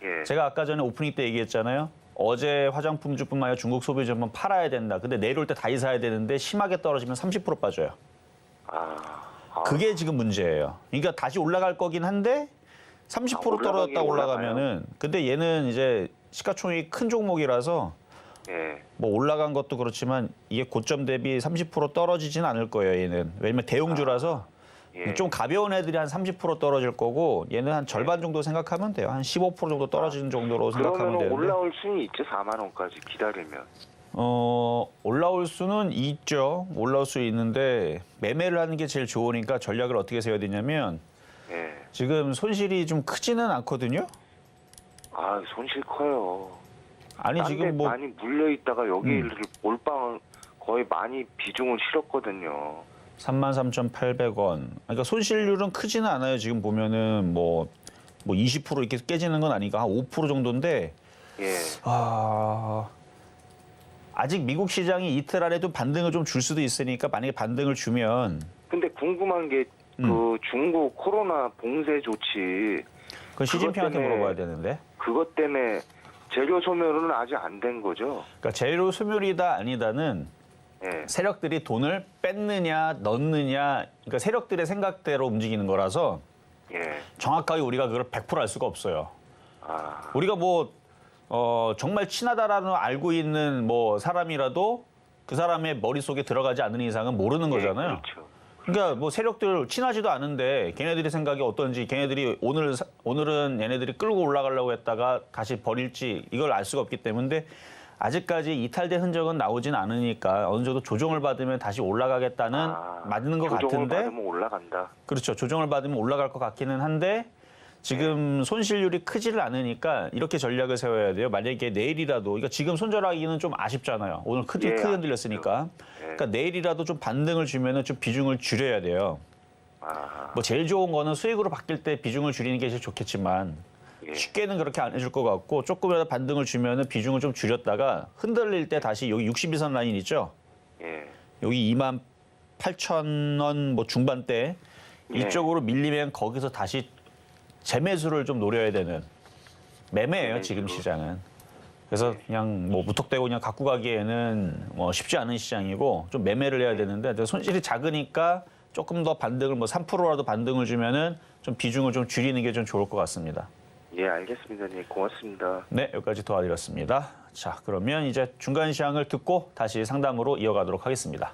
예. 제가 아까 전에 오프닝 때 얘기했잖아요. 어제 화장품주뿐만 아니라 중국 소비주 한번 팔아야 된다. 근데 내려올 때 다시 사야 되는데 심하게 떨어지면 30% 빠져요. 그게 지금 문제예요. 그러니까 다시 올라갈 거긴 한데 30% 떨어졌다 올라가면은 근데 얘는 이제 시가총액이 큰 종목이라서 예. 뭐 올라간 것도 그렇지만 이게 고점 대비 30% 떨어지진 않을 거예요, 얘는. 왜냐면 대용주라서 예. 좀 가벼운 애들이 한 30% 떨어질 거고 얘는 한 절반 정도 생각하면 돼요. 한 15% 정도 떨어지는 정도로 생각하면 그러면 되는데. 올라올 수는 있죠. 4만 원까지 기다리면. 올라올 수는 있죠. 올라올 수 있는데 매매를 하는 게 제일 좋으니까 전략을 어떻게 세워야 되냐면 예. 지금 손실이 좀 크지는 않거든요. 아, 손실 커요. 아니 딴데 지금 뭐 많이 물려 있다가 여기를 몰빵을 거의 많이 비중을 실었거든요. 33,800원. 그러니까 손실률은 크지는 않아요. 지금 보면은 뭐 20% 이렇게 깨지는 건 아니고 한 5% 정도인데 예. 아직 미국 시장이 이틀 안에도 반등을 좀 줄 수도 있으니까 만약에 반등을 주면 근데 궁금한 게 그 중국 코로나 봉쇄 조치 그건 시진핑한테 때문에- 물어봐야 되는데. 그것 때문에 재료 소멸은 아직 안 된 거죠? 그러니까 재료 소멸이다 아니다는 예. 세력들이 돈을 뺐느냐 넣느냐 그러니까 세력들의 생각대로 움직이는 거라서 예. 정확하게 우리가 그걸 100% 알 수가 없어요. 아, 우리가 뭐 정말 친하다라는 알고 있는 뭐 사람이라도 그 사람의 머릿속에 들어가지 않는 이상은 모르는 거잖아요. 예, 그렇죠. 그러니까 뭐 세력들 친하지도 않은데 걔네들이 생각이 어떤지 걔네들이 오늘은 얘네들이 끌고 올라가려고 했다가 다시 버릴지 이걸 알 수가 없기 때문에 아직까지 이탈된 흔적은 나오진 않으니까 어느 정도 조정을 받으면 다시 올라가겠다는 맞는 것 조정을 같은데 받으면 올라간다. 그렇죠. 조정을 받으면 올라갈 것 같기는 한데 지금 손실률이 크지를 않으니까 이렇게 전략을 세워야 돼요. 만약에 내일이라도 그러니까 지금 손절하기는 좀 아쉽잖아요. 오늘 크게 예, 흔들렸으니까. 그러니까 내일이라도 좀 반등을 주면은 좀 비중을 줄여야 돼요. 뭐 제일 좋은 거는 수익으로 바뀔 때 비중을 줄이는 게 제일 좋겠지만 예. 쉽게는 그렇게 안 해줄 것 같고 조금이라도 반등을 주면은 비중을 좀 줄였다가 흔들릴 때 다시 여기 62선 라인 있죠? 예. 여기 28,000원 뭐 중반대 예. 이쪽으로 밀리면 거기서 다시 재매수를 좀 노려야 되는 매매예요, 지금 시장은. 그래서 그냥 뭐 무턱대고 그냥 갖고 가기에는 뭐 쉽지 않은 시장이고 좀 매매를 해야 되는데 손실이 작으니까 조금 더 반등을 뭐 3%라도 반등을 주면은 좀 비중을 좀 줄이는 게 좀 좋을 것 같습니다. 예, 알겠습니다. 네, 고맙습니다. 네, 여기까지 도와드렸습니다. 자, 그러면 이제 중간 시황을 듣고 다시 상담으로 이어가도록 하겠습니다.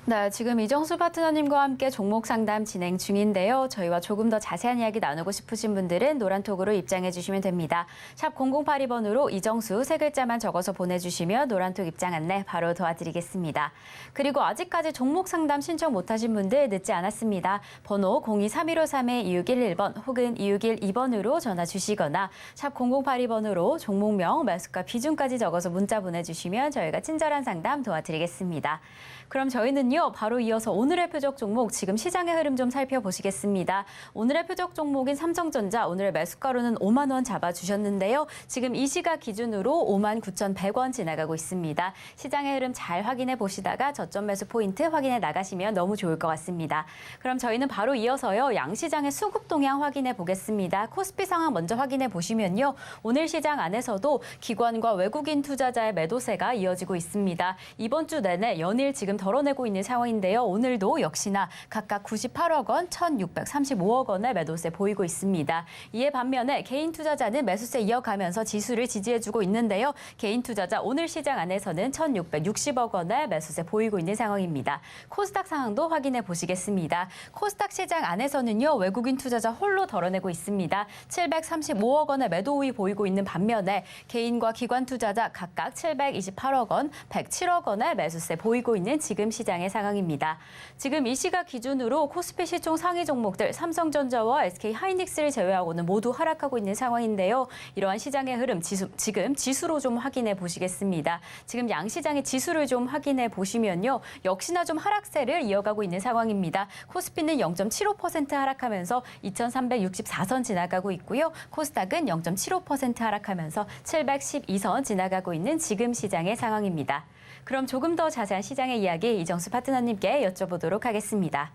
네, 지금 이정수 파트너님과 함께 종목 상담 진행 중인데요. 저희와 조금 더 자세한 이야기 나누고 싶으신 분들은 노란톡으로 입장해 주시면 됩니다. 샵 0082번으로 이정수 세 글자만 적어서 보내주시면 노란톡 입장 안내 바로 도와드리겠습니다. 그리고 아직까지 종목 상담 신청 못하신 분들 늦지 않았습니다. 번호 023153-2611번 혹은 2612번으로 전화 주시거나 샵 0082번으로 종목명, 매수가, 비중까지 적어서 문자 보내주시면 저희가 친절한 상담 도와드리겠습니다. 그럼 저희는요, 바로 이어서 오늘의 표적 종목, 지금 시장의 흐름 좀 살펴보시겠습니다. 오늘의 표적 종목인 삼성전자, 오늘의 매수가로는 5만 원 잡아주셨는데요. 지금 이 시각 기준으로 59,100원 지나가고 있습니다. 시장의 흐름 잘 확인해 보시다가 저점 매수 포인트 확인해 나가시면 너무 좋을 것 같습니다. 그럼 저희는 바로 이어서요, 양시장의 수급 동향 확인해 보겠습니다. 코스피 상황 먼저 확인해 보시면요. 오늘 시장 안에서도 기관과 외국인 투자자의 매도세가 이어지고 있습니다. 이번 주 내내 연일 지금 덜어내고 있는 상황인데요. 오늘도 역시나 각각 98억 원, 1,635억 원의 매도세 보이고 있습니다. 이에 반면에 개인 투자자는 매수세 이어가면서 지수를 지지해주고 있는데요. 개인 투자자 오늘 시장 안에서는 1,660억 원의 매수세 보이고 있는 상황입니다. 코스닥 상황도 확인해 보시겠습니다. 코스닥 시장 안에서는요. 외국인 투자자 홀로 덜어내고 있습니다. 735억 원의 매도 우위 보이고 있는 반면에 개인과 기관 투자자 각각 728억 원, 107억 원의 매수세 보이고 있는 지금 시장의 상황입니다. 지금 이 시각 기준으로 코스피 시총 상위 종목들 삼성전자와 SK하이닉스를 제외하고는 모두 하락하고 있는 상황인데요. 이러한 시장의 흐름 지금 지수로 좀 확인해 보시겠습니다. 지금 양시장의 지수를 좀 확인해 보시면요. 역시나 좀 하락세를 이어가고 있는 상황입니다. 코스피는 0.75% 하락하면서 2,364선 지나가고 있고요. 코스닥은 0.75% 하락하면서 712선 지나가고 있는 지금 시장의 상황입니다. 그럼 조금 더 자세한 시장의 이야기 이정수 파트너님께 여쭤보도록 하겠습니다.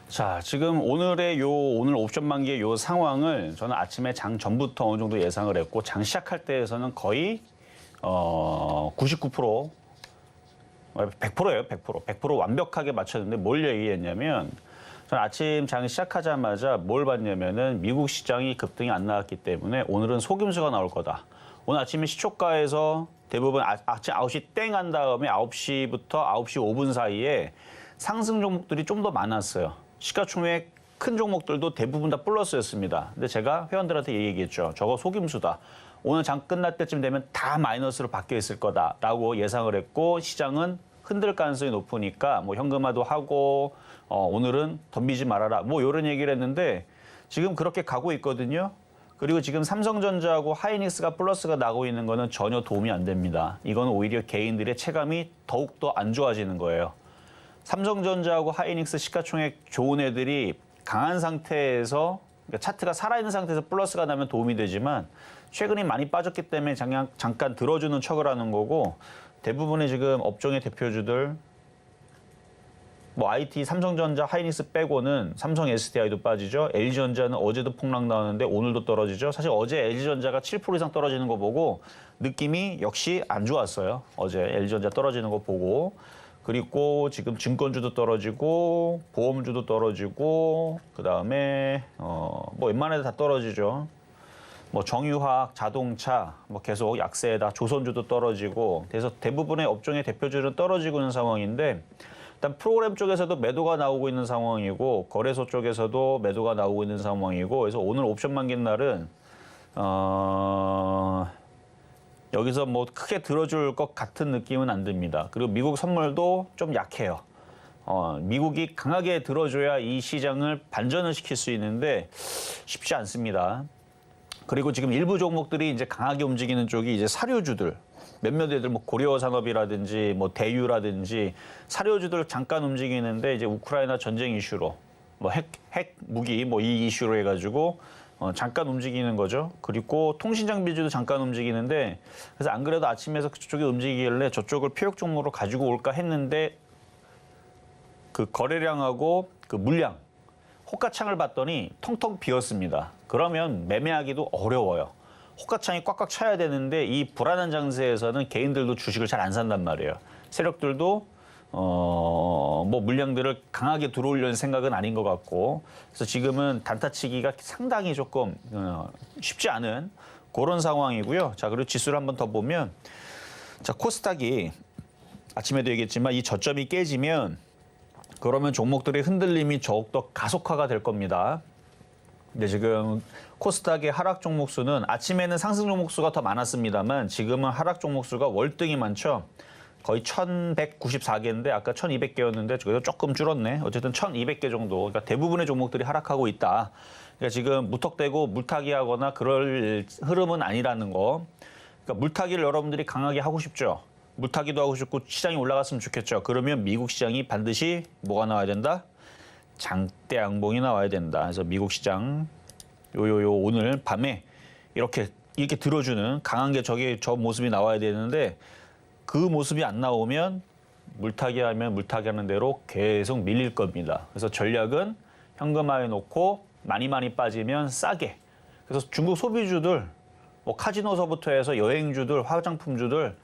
자, 지금 오늘 옵션 만기의 요 상황을 저는 아침에 장 전부터 어느 정도 예상을 했고 장 시작할 때에서는 거의 99% 100%예요, 100%. 100% 완벽하게 맞췄는데 뭘 얘기했냐면 저는 아침 장 시작하자마자 뭘 봤냐면은 미국 시장이 급등이 안 나왔기 때문에 오늘은 속임수가 나올 거다. 오늘 아침에 시초가에서 대부분 아침 9시 땡 한 다음에 9시부터 9시 5분 사이에 상승 종목들이 좀 더 많았어요. 시가총액 큰 종목들도 대부분 다 플러스였습니다. 근데 제가 회원들한테 얘기했죠. 저거 속임수다. 오늘 장 끝날 때쯤 되면 다 마이너스로 바뀌어 있을 거다라고 예상을 했고 시장은 흔들 가능성이 높으니까 뭐 현금화도 하고 오늘은 덤비지 말아라. 뭐 이런 얘기를 했는데 지금 그렇게 가고 있거든요. 그리고 지금 삼성전자하고 하이닉스가 플러스가 나고 있는 거는 전혀 도움이 안 됩니다. 이건 오히려 개인들의 체감이 더욱더 안 좋아지는 거예요. 삼성전자하고 하이닉스 시가총액 좋은 애들이 강한 상태에서 그러니까 차트가 살아있는 상태에서 플러스가 나면 도움이 되지만 최근에 많이 빠졌기 때문에 잠깐 들어주는 척을 하는 거고 대부분의 지금 업종의 대표주들 뭐 IT, 삼성전자, 하이닉스 빼고는 삼성 SDI도 빠지죠. LG전자는 어제도 폭락 나왔는데 오늘도 떨어지죠. 사실 어제 LG전자가 7% 이상 떨어지는 거 보고 느낌이 역시 안 좋았어요. 어제 LG전자 떨어지는 거 보고. 그리고 지금 증권주도 떨어지고 보험주도 떨어지고 그다음에 뭐 웬만해도 다 떨어지죠. 뭐 정유화학, 자동차 뭐 계속 약세다. 조선주도 떨어지고 그래서 대부분의 업종의 대표주는 떨어지고 있는 상황인데 일단 프로그램 쪽에서도 매도가 나오고 있는 상황이고 거래소 쪽에서도 매도가 나오고 있는 상황이고 그래서 오늘 옵션 만긴 날은 여기서 뭐 크게 들어줄 것 같은 느낌은 안 듭니다. 그리고 미국 선물도 좀 약해요. 미국이 강하게 들어줘야 이 시장을 반전을 시킬 수 있는데 쉽지 않습니다. 그리고 지금 일부 종목들이 이제 강하게 움직이는 쪽이 이제 사료주들. 몇몇 애들 뭐 고려 산업이라든지 뭐 대유라든지 사료주들 잠깐 움직이는데 이제 우크라이나 전쟁 이슈로 뭐 핵 무기 뭐 이 이슈로 해가지고 잠깐 움직이는 거죠. 그리고 통신장비주도 잠깐 움직이는데 그래서 안 그래도 아침에서 그쪽이 움직이길래 저쪽을 표역 종목으로 가지고 올까 했는데 그 거래량하고 그 물량 호가창을 봤더니 텅텅 비었습니다. 그러면 매매하기도 어려워요. 호가창이 꽉꽉 차야 되는데 이 불안한 장세에서는 개인들도 주식을 잘 안 산단 말이에요. 세력들도 뭐 물량들을 강하게 들어오려는 생각은 아닌 것 같고 그래서 지금은 단타치기가 상당히 조금 쉽지 않은 그런 상황이고요. 자, 그리고 지수를 한번 더 보면 자, 코스닥이 아침에도 얘기했지만 이 저점이 깨지면 그러면 종목들의 흔들림이 더욱더 가속화가 될 겁니다. 근데 지금 코스닥의 하락 종목 수는 아침에는 상승 종목 수가 더 많았습니다만 지금은 하락 종목 수가 월등히 많죠. 거의 1194개인데 아까 1200개였는데 그래도 조금 줄었네. 어쨌든 1200개 정도. 그러니까 대부분의 종목들이 하락하고 있다. 그러니까 지금 무턱대고 물타기 하거나 그럴 흐름은 아니라는 거. 그러니까 물타기를 여러분들이 강하게 하고 싶죠. 물타기도 하고 싶고 시장이 올라갔으면 좋겠죠. 그러면 미국 시장이 반드시 뭐가 나와야 된다? 장대 양봉이 나와야 된다. 그래서 미국 시장 요요요 오늘 밤에 이렇게 들어주는 강한 게 저 모습이 나와야 되는데 그 모습이 안 나오면 물타기 하는 대로 계속 밀릴 겁니다. 그래서 전략은 현금화해 놓고 많이 빠지면 싸게. 그래서 중국 소비주들 뭐 카지노서부터 해서 여행주들, 화장품주들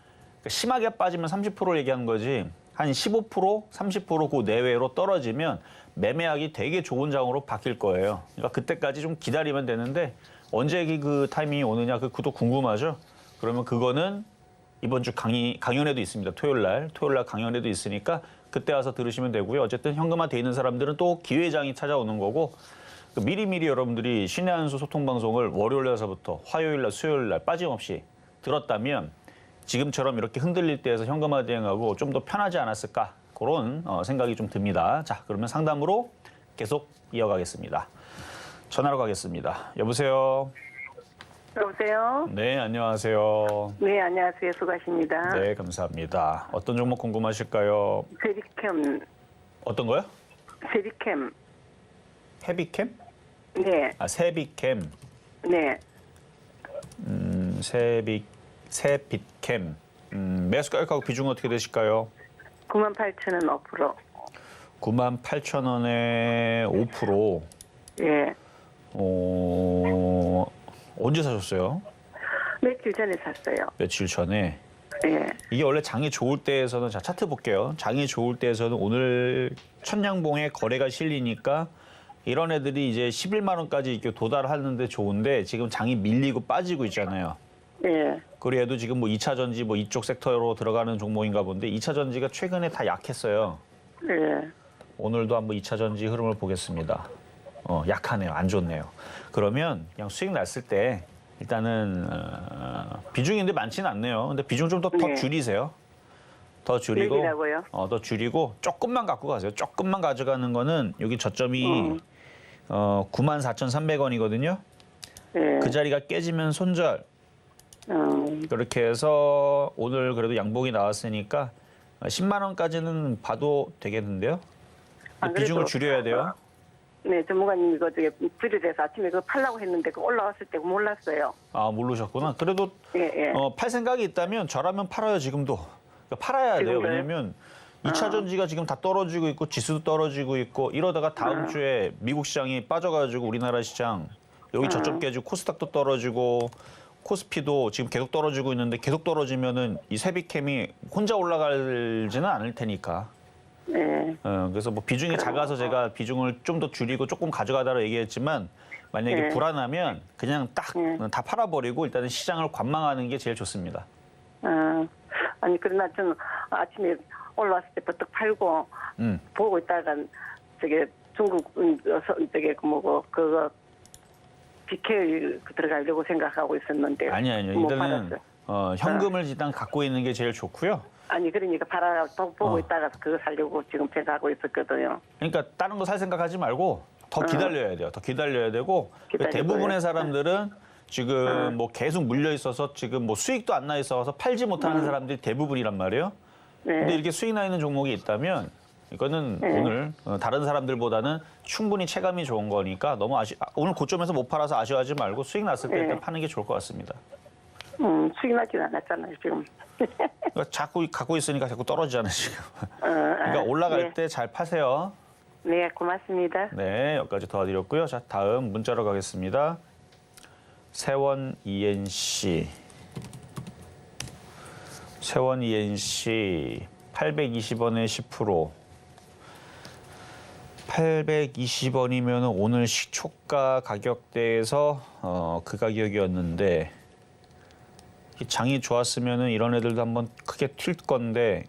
심하게 빠지면 30%를 얘기하는 거지 한 15%, 30% 그 내외로 떨어지면 매매하기 되게 좋은 장으로 바뀔 거예요. 그러니까 그때까지 좀 기다리면 되는데 언제 그 타이밍이 오느냐 그것도 궁금하죠. 그러면 그거는 이번 주 강연회도 있습니다. 토요일 날 강연회도 있으니까 그때 와서 들으시면 되고요. 어쨌든 현금화돼 있는 사람들은 또 기회장이 찾아오는 거고 미리미리 여러분들이 신의 한수 소통 방송을 월요일 날서부터 화요일 날, 수요일 날 빠짐없이 들었다면 지금처럼 이렇게 흔들릴 때에서 현금화 대응하고 좀 더 편하지 않았을까 그런 생각이 좀 듭니다. 자, 그러면 상담으로 계속 이어가겠습니다. 전화로 가겠습니다. 여보세요. 여보세요? 네, 안녕하세요. 네, 안녕하세요. 수고하십니다. 네, 감사합니다. 어떤 종목 궁금하실까요? 세비캠, 어떤 거요? 세비캠. 헤비캠? 네, 세비캠. 네. 세빛캠. 매수가격하고 비중은 어떻게 되실까요? 98,000원 5%. 98,000원에 5%. 예. 언제 사셨어요? 며칠 전에 샀어요. 며칠 전에. 예. 이게 원래 장이 좋을 때에서는 자 차트 볼게요. 장이 좋을 때에서는 오늘 천냥봉에 거래가 실리니까 이런 애들이 이제 11만 원까지 이렇게 도달하는데 좋은데 지금 장이 밀리고 빠지고 있잖아요. 예. 그래도 지금 뭐 2차 전지 뭐 이쪽 섹터로 들어가는 종목인가 본데 2차 전지가 최근에 다 약했어요. 예. 오늘도 한번 2차 전지 흐름을 보겠습니다. 약하네요. 안 좋네요. 그러면 그냥 수익 났을 때 일단은 비중인데 많지는 않네요. 근데 비중 좀 더 네. 줄이세요. 더 줄이고 몇이라고요? 더 줄이고 조금만 갖고 가세요. 조금만 가져가는 거는 여기 저점이 94,300원이거든요. 예. 그 자리가 깨지면 손절. 어, 그렇게 해서 오늘 그래도 양봉이 나왔으니까 10만 원까지는 봐도 되겠는데요. 안 비중을 그래도- 줄여야 돼요. 네, 전문가님 이거 저기 줄이돼서 아침에 그거 팔라고 했는데 그 올라왔을 때 몰랐어요. 아, 모르셨구나. 그래도 예, 예. 팔 생각이 있다면 저라면 팔아요, 지금도. 그러니까 팔아야 돼요. 지금도요? 왜냐면 2차 전지가 지금 다 떨어지고 있고 지수도 떨어지고 있고 이러다가 다음 주에 미국 시장이 빠져가지고 우리나라 시장 여기 저점 깨지고 코스닥도 떨어지고 코스피도 지금 계속 떨어지고 있는데 계속 떨어지면은 이 세비캠이 혼자 올라가지는 않을 테니까. 네. 그래서 뭐 비중이 작아서 제가 비중을 좀 더 줄이고 조금 가져가다라 얘기했지만 만약에 네. 불안하면 그냥 딱 네. 다 팔아버리고 일단은 시장을 관망하는 게 제일 좋습니다. 아니 그러나 저는 아침에 올라왔을 때 버뜩 팔고 음. 보고 있다가 저기 중국 저기 그거 BK 들어가려고 생각하고 있었는데 아니요. 못 일단은 팔았어요. 현금을 일단 갖고 있는 게 제일 좋고요. 아니 그러니까 보고 있다가 그거 살려고 지금 생각하고 있었거든요. 그러니까 다른 거 살 생각하지 말고 더 기다려야 돼요. 더 기다려야 되고 기다리고요. 대부분의 사람들은 지금 뭐 계속 물려 있어서 지금 뭐 수익도 안 나 있어서 팔지 못하는 사람들이 대부분이란 말이에요. 네. 근데 이렇게 수익 나 있는 종목이 있다면 이거는 네. 오늘 다른 사람들보다는 충분히 체감이 좋은 거니까 너무 오늘 고점에서 못 팔아서 아쉬워하지 말고 수익 났을 때 네. 일단 파는 게 좋을 것 같습니다. 수익 나진 않았잖아요, 지금. 그러니까 자꾸 갖고 있으니까 자꾸 떨어지잖아요, 지금. 아, 그러니까 올라갈 네. 때 잘 파세요. 네, 고맙습니다. 네, 여기까지 도와드렸고요. 자, 다음 문자로 가겠습니다. 세원 ENC. 세원 ENC 820원에 10%. 820원이면 오늘 시초가 가격대에서 그 가격이었는데 장이 좋았으면 이런 애들도 한번 크게 튈 건데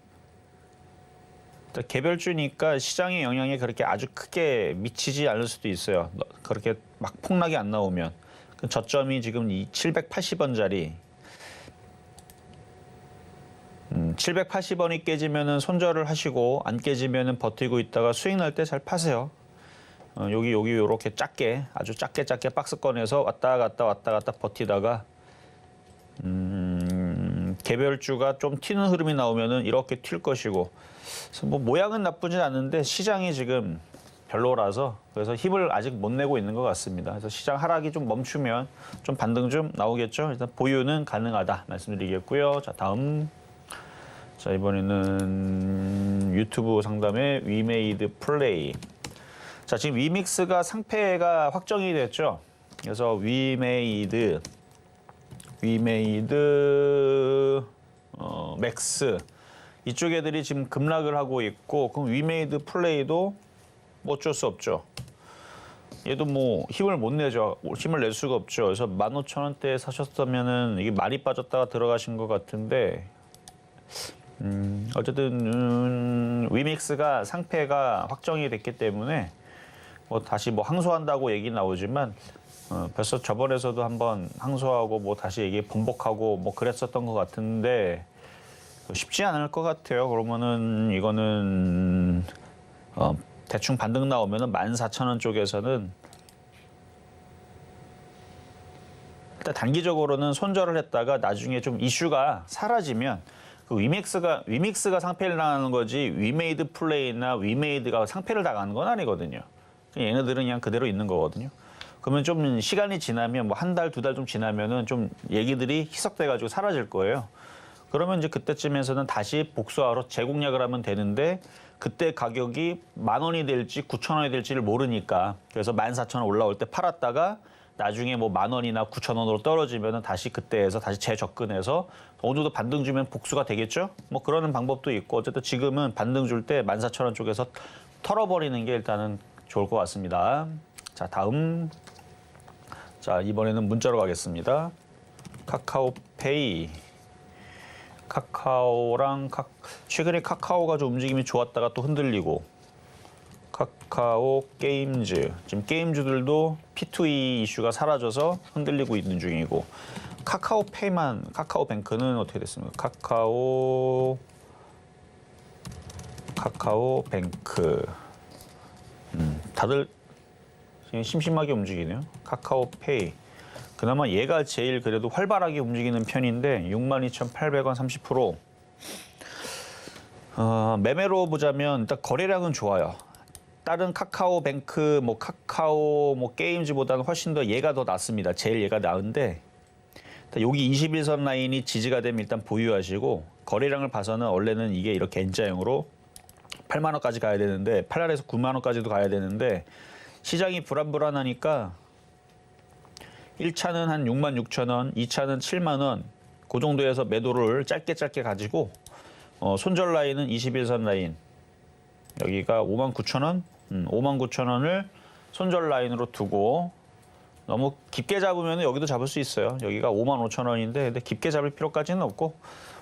개별주니까 시장의 영향이 그렇게 아주 크게 미치지 않을 수도 있어요. 그렇게 막 폭락이 안 나오면. 그 저점이 지금 이 780원짜리 780원이 깨지면은 손절을 하시고 안 깨지면은 버티고 있다가 수익 날 때 잘 파세요. 여기 요렇게 작게 아주 작게 박스권에서 왔다 갔다 버티다가 개별주가 좀 튀는 흐름이 나오면은 이렇게 튈 것이고 그래서 뭐 모양은 나쁘진 않은데 시장이 지금 별로라서 그래서 힘을 아직 못 내고 있는 것 같습니다. 그래서 시장 하락이 좀 멈추면 좀 반등 좀 나오겠죠. 일단 보유는 가능하다 말씀드리겠고요. 자, 다음. 자, 이번에는 유튜브 상담의 위메이드 플레이. 자, 지금 위믹스가 상패가 확정이 됐죠. 그래서 위메이드 맥스 이쪽 애들이 지금 급락을 하고 있고 그럼 위메이드 플레이도 뭐 어쩔 수 없죠. 얘도 뭐 힘을 못 내죠. 힘을 낼 수가 없죠. 그래서 15,000원대에 사셨다면은 이게 많이 빠졌다가 들어가신 것 같은데 어쨌든 위믹스가 상패가 확정이 됐기 때문에 뭐 다시 뭐 항소한다고 얘기 나오지만 벌써 저번에서도 한번 항소하고 뭐 다시 얘기 번복하고 뭐 그랬었던 것 같은데 쉽지 않을 것 같아요. 그러면은 이거는 대충 반등 나오면은 14,000원 쪽에서는 일단 단기적으로는 손절을 했다가 나중에 좀 이슈가 사라지면 그 위믹스가 상패를 당하는 거지 위메이드 플레이나 위메이드가 상패를 당하는 건 아니거든요. 얘네들은 그냥 그대로 있는 거거든요. 그러면 좀 시간이 지나면 뭐 한 달, 두 달 좀 지나면은 좀 얘기들이 희석돼가지고 사라질 거예요. 그러면 이제 그때쯤에서는 다시 복수하러 재공략을 하면 되는데 그때 가격이 10,000원이 될지 9,000원이 될지를 모르니까 그래서 14,000원 올라올 때 팔았다가 나중에 뭐 10,000원이나 9,000원으로 떨어지면은 다시 그때에서 다시 재접근해서 어느 정도 반등 주면 복수가 되겠죠? 뭐 그러는 방법도 있고 어쨌든 지금은 반등 줄 때 14,000원 쪽에서 털어버리는 게 일단은 좋을 것 같습니다. 자, 다음. 자, 이번에는 문자로 가겠습니다. 카카오페이. 최근에 카카오가 좀 움직임이 좋았다가 또 흔들리고 카카오 게임즈. 지금 게임주들도 P2E 이슈가 사라져서 흔들리고 있는 중이고 카카오뱅크는 어떻게 됐습니까? 카카오뱅크. 다들 심심하게 움직이네요. 카카오페이. 그나마 얘가 제일 그래도 활발하게 움직이는 편인데 62,800원 30%. 매매로 보자면 일단 거래량은 좋아요. 다른 카카오뱅크, 카카오, 게임즈보다는 훨씬 더 얘가 더 낫습니다. 제일 얘가 나은데 여기 21선 라인이 지지가 되면 일단 보유하시고 거래량을 봐서는 원래는 이게 이렇게 N자형으로 8만 원까지 가야 되는데 8알에서 9만 원까지도 가야 되는데 시장이 불안하니까 1차는 한 66,000원, 2차는 7만 원, 그 정도에서 매도를 짧게 가지고 손절 라인은 21선 라인 여기가 59,000원, 59,000원을 손절 라인으로 두고 너무 깊게 잡으면 여기도 잡을 수 있어요. 여기가 55,000원인데 근데 깊게 잡을 필요까지는 없고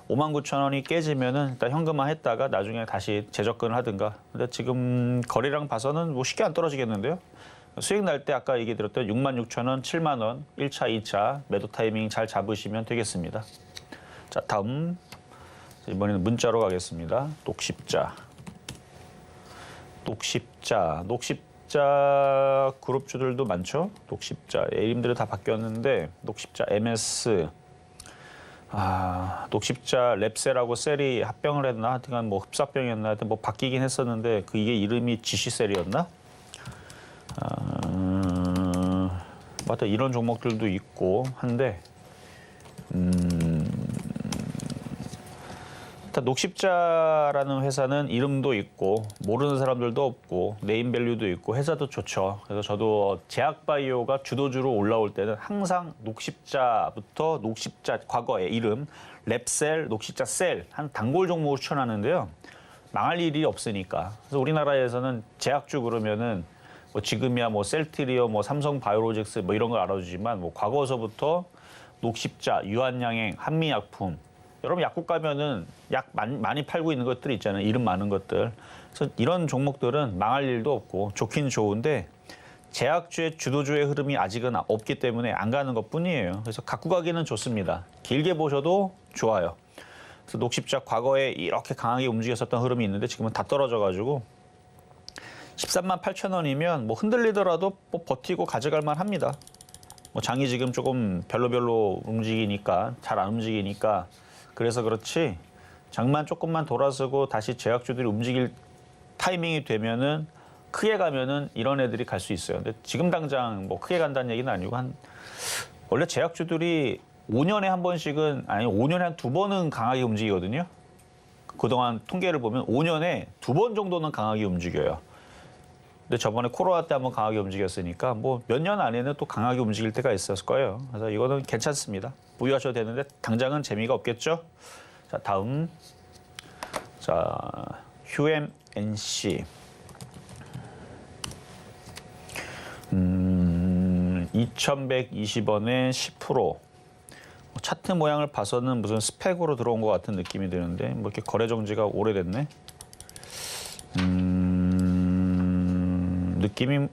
59,000원이 깨지면은 일단 현금화했다가 나중에 다시 재접근을 하든가. 근데 지금 거래량 봐서는 뭐 쉽게 안 떨어지겠는데요. 수익 날 때 아까 얘기 드렸던 66,000원, 7만 원, 1차, 2차 매도 타이밍 잘 잡으시면 되겠습니다. 자, 다음. 이번에는 문자로 가겠습니다. 녹십자 그룹주들도 많죠. 녹십자 이름들이 다 바뀌었는데 녹십자 MS 녹십자 랩셀하고 셀이 합병을 했나? 하여튼 뭐 흡사병이었나? 하여튼 뭐 바뀌긴 했었는데 이게 이름이 GC셀이었나? 하여튼 이런 종목들도 있고 한데 일단 녹십자라는 회사는 이름도 있고 모르는 사람들도 없고 네임밸류도 있고 회사도 좋죠. 그래서 저도 제약바이오가 주도주로 올라올 때는 항상 녹십자부터 녹십자 과거의 이름 랩셀, 녹십자 셀 한 단골 종목을 추천하는데요. 망할 일이 없으니까. 그래서 우리나라에서는 제약주 그러면은 뭐 지금이야 뭐 셀트리오, 뭐 삼성 바이오로직스 뭐 이런 걸 알아주지만 뭐 과거서부터 녹십자, 유한양행, 한미약품 여러분 약국 가면은 약 많이 팔고 있는 것들 있잖아요. 이름 많은 것들. 그래서 이런 종목들은 망할 일도 없고 좋긴 좋은데 제약주의 주도주의 흐름이 아직은 없기 때문에 안 가는 것뿐이에요. 그래서 갖고 가기는 좋습니다. 길게 보셔도 좋아요. 그래서 녹십자 과거에 이렇게 강하게 움직였었던 흐름이 있는데 지금은 다 떨어져가지고 13만 8천 원이면 뭐 흔들리더라도 뭐 버티고 가져갈 만합니다. 뭐 장이 지금 조금 별로 움직이니까 잘 안 움직이니까 그래서 그렇지 장만 조금만 돌아서고 다시 제약주들이 움직일 타이밍이 되면은 크게 가면은 이런 애들이 갈 수 있어요. 근데 지금 당장 뭐 크게 간다는 얘기는 아니고 원래 제약주들이 5년에 한 번씩은 아니 5년에 한 2번은 강하게 움직이거든요. 그동안 통계를 보면 5년에 2번 정도는 강하게 움직여요. 근데 저번에 코로나 때 한번 강하게 움직였으니까 뭐 몇 년 안에는 또 강하게 움직일 때가 있었을 거예요. 그래서 이거는 괜찮습니다. 보유하셔도 되는데 당장은 재미가 없겠죠. 자, 다음. 자, QMNC. 2,120원에 10%. 차트 모양을 봐서는 무슨 스펙으로 들어온 것 같은 느낌이 드는데 뭐 이렇게 거래 정지가 오래됐네. 느낌이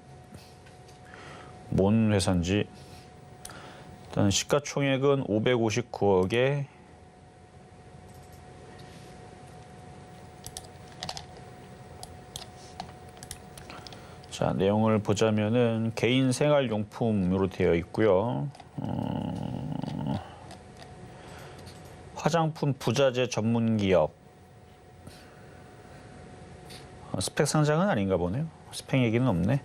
뭔 회사인지. 일단 시가총액은 559억에 자, 내용을 보자면은 개인 생활용품으로 되어 있고요. 화장품 부자재 전문 기업. 스펙 상장은 아닌가 보네요. 스펙 얘기는 없네.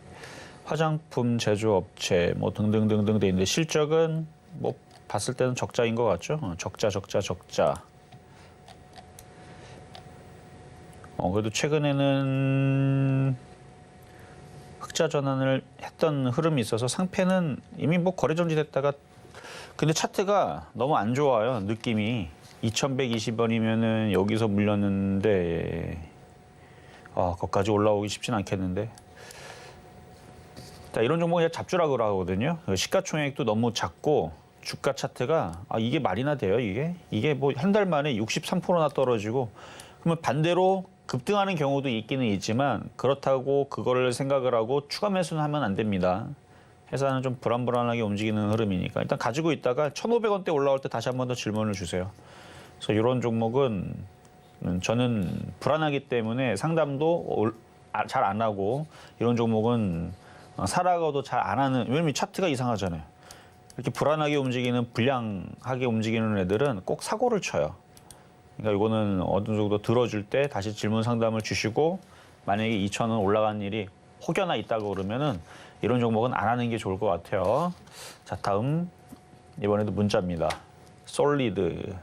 화장품 제조업체 뭐 등등등등 돼 있는데 실적은 뭐 봤을 때는 적자인 것 같죠. 적자. 그래도 최근에는 흑자 전환을 했던 흐름이 있어서 상패는 이미 뭐 거래 정지됐다가 근데 차트가 너무 안 좋아요. 느낌이 2,120원이면은 여기서 물렸는데 거기까지 올라오기 쉽진 않겠는데. 자, 이런 종목은 잡주라고 하거든요. 시가총액도 너무 작고 주가 차트가 이게 말이나 돼요, 이게? 이게 뭐 한 달 만에 63%나 떨어지고 그러면 반대로 급등하는 경우도 있기는 있지만 그렇다고 그거를 생각을 하고 추가 매수는 하면 안 됩니다. 회사는 좀 불안불안하게 움직이는 흐름이니까 일단 가지고 있다가 1,500원대 올라올 때 다시 한 번 더 질문을 주세요. 그래서 이런 종목은 저는 불안하기 때문에 상담도 잘 안 하고 이런 종목은 사라가도 잘 안 하는 왜냐면 차트가 이상하잖아요. 이렇게 불안하게 움직이는 불량하게 움직이는 애들은 꼭 사고를 쳐요. 그러니까 이거는 어느 정도 들어줄 때 다시 질문 상담을 주시고 만약에 2,000원 올라간 일이 혹여나 있다고 그러면은 이런 종목은 안 하는 게 좋을 것 같아요. 자, 다음 이번에도 문자입니다. 솔리드.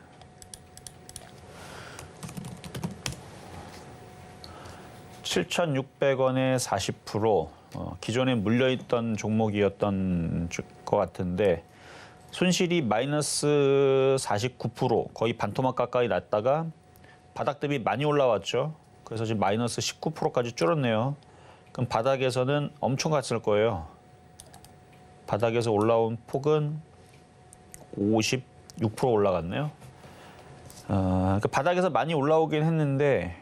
(7,600원에) 40%. 기존에 물려있던 종목이었던 것 같은데 손실이 마이너스 49% 거의 반토막 가까이 났다가 바닥 대비 많이 올라왔죠. 그래서 지금 마이너스 19%까지 줄었네요. 그럼 바닥에서는 엄청 갔을 거예요. 바닥에서 올라온 폭은 56% 올라갔네요. 그러니까 바닥에서 많이 올라오긴 했는데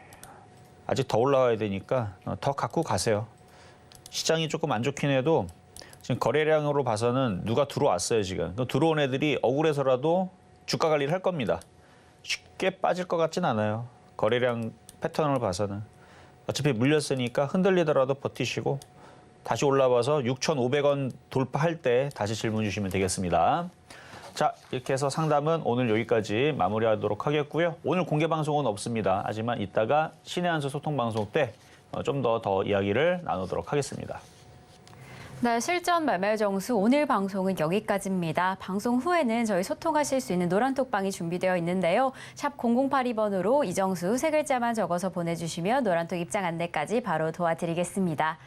아직 더 올라와야 되니까 더 갖고 가세요. 시장이 조금 안 좋긴 해도 지금 거래량으로 봐서는 누가 들어왔어요, 지금. 들어온 애들이 억울해서라도 주가 관리를 할 겁니다. 쉽게 빠질 것 같진 않아요. 거래량 패턴을 봐서는. 어차피 물렸으니까 흔들리더라도 버티시고 다시 올라와서 6,500원 돌파할 때 다시 질문 주시면 되겠습니다. 자, 이렇게 해서 상담은 오늘 여기까지 마무리하도록 하겠고요. 오늘 공개 방송은 없습니다. 하지만 이따가 신의 한수 소통 방송 때 좀 더 이야기를 나누도록 하겠습니다. 네, 실전 말말 정수 오늘 방송은 여기까지입니다. 방송 후에는 저희 소통하실 수 있는 노란톡방이 준비되어 있는데요. 샵 0082번으로 이정수 세 글자만 적어서 보내주시면 노란톡 입장 안내까지 바로 도와드리겠습니다.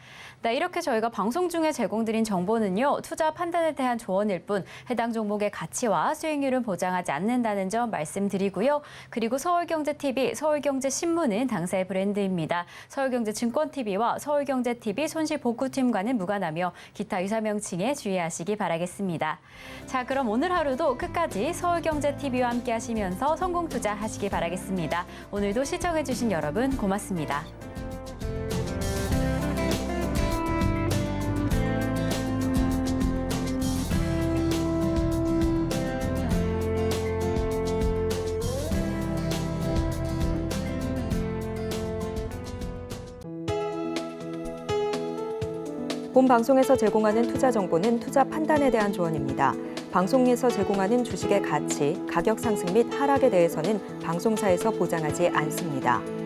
네, 이렇게 저희가 방송 중에 제공드린 정보는요. 투자 판단에 대한 조언일 뿐 해당 종목의 가치와 수익률은 보장하지 않는다는 점 말씀드리고요. 그리고 서울경제TV, 서울경제신문은 당사의 브랜드입니다. 서울경제증권TV와 서울경제TV 손실복구팀과는 무관하며 기타 유사 명칭에 주의하시기 바라겠습니다. 자, 그럼 오늘 하루도 끝까지 서울경제TV와 함께 하시면서 성공 투자하시기 바라겠습니다. 오늘도 시청해주신 여러분 고맙습니다. 본 방송에서 제공하는 투자 정보는 투자 판단에 대한 조언입니다. 방송에서 제공하는 주식의 가치, 가격 상승 및 하락에 대해서는 방송사에서 보장하지 않습니다.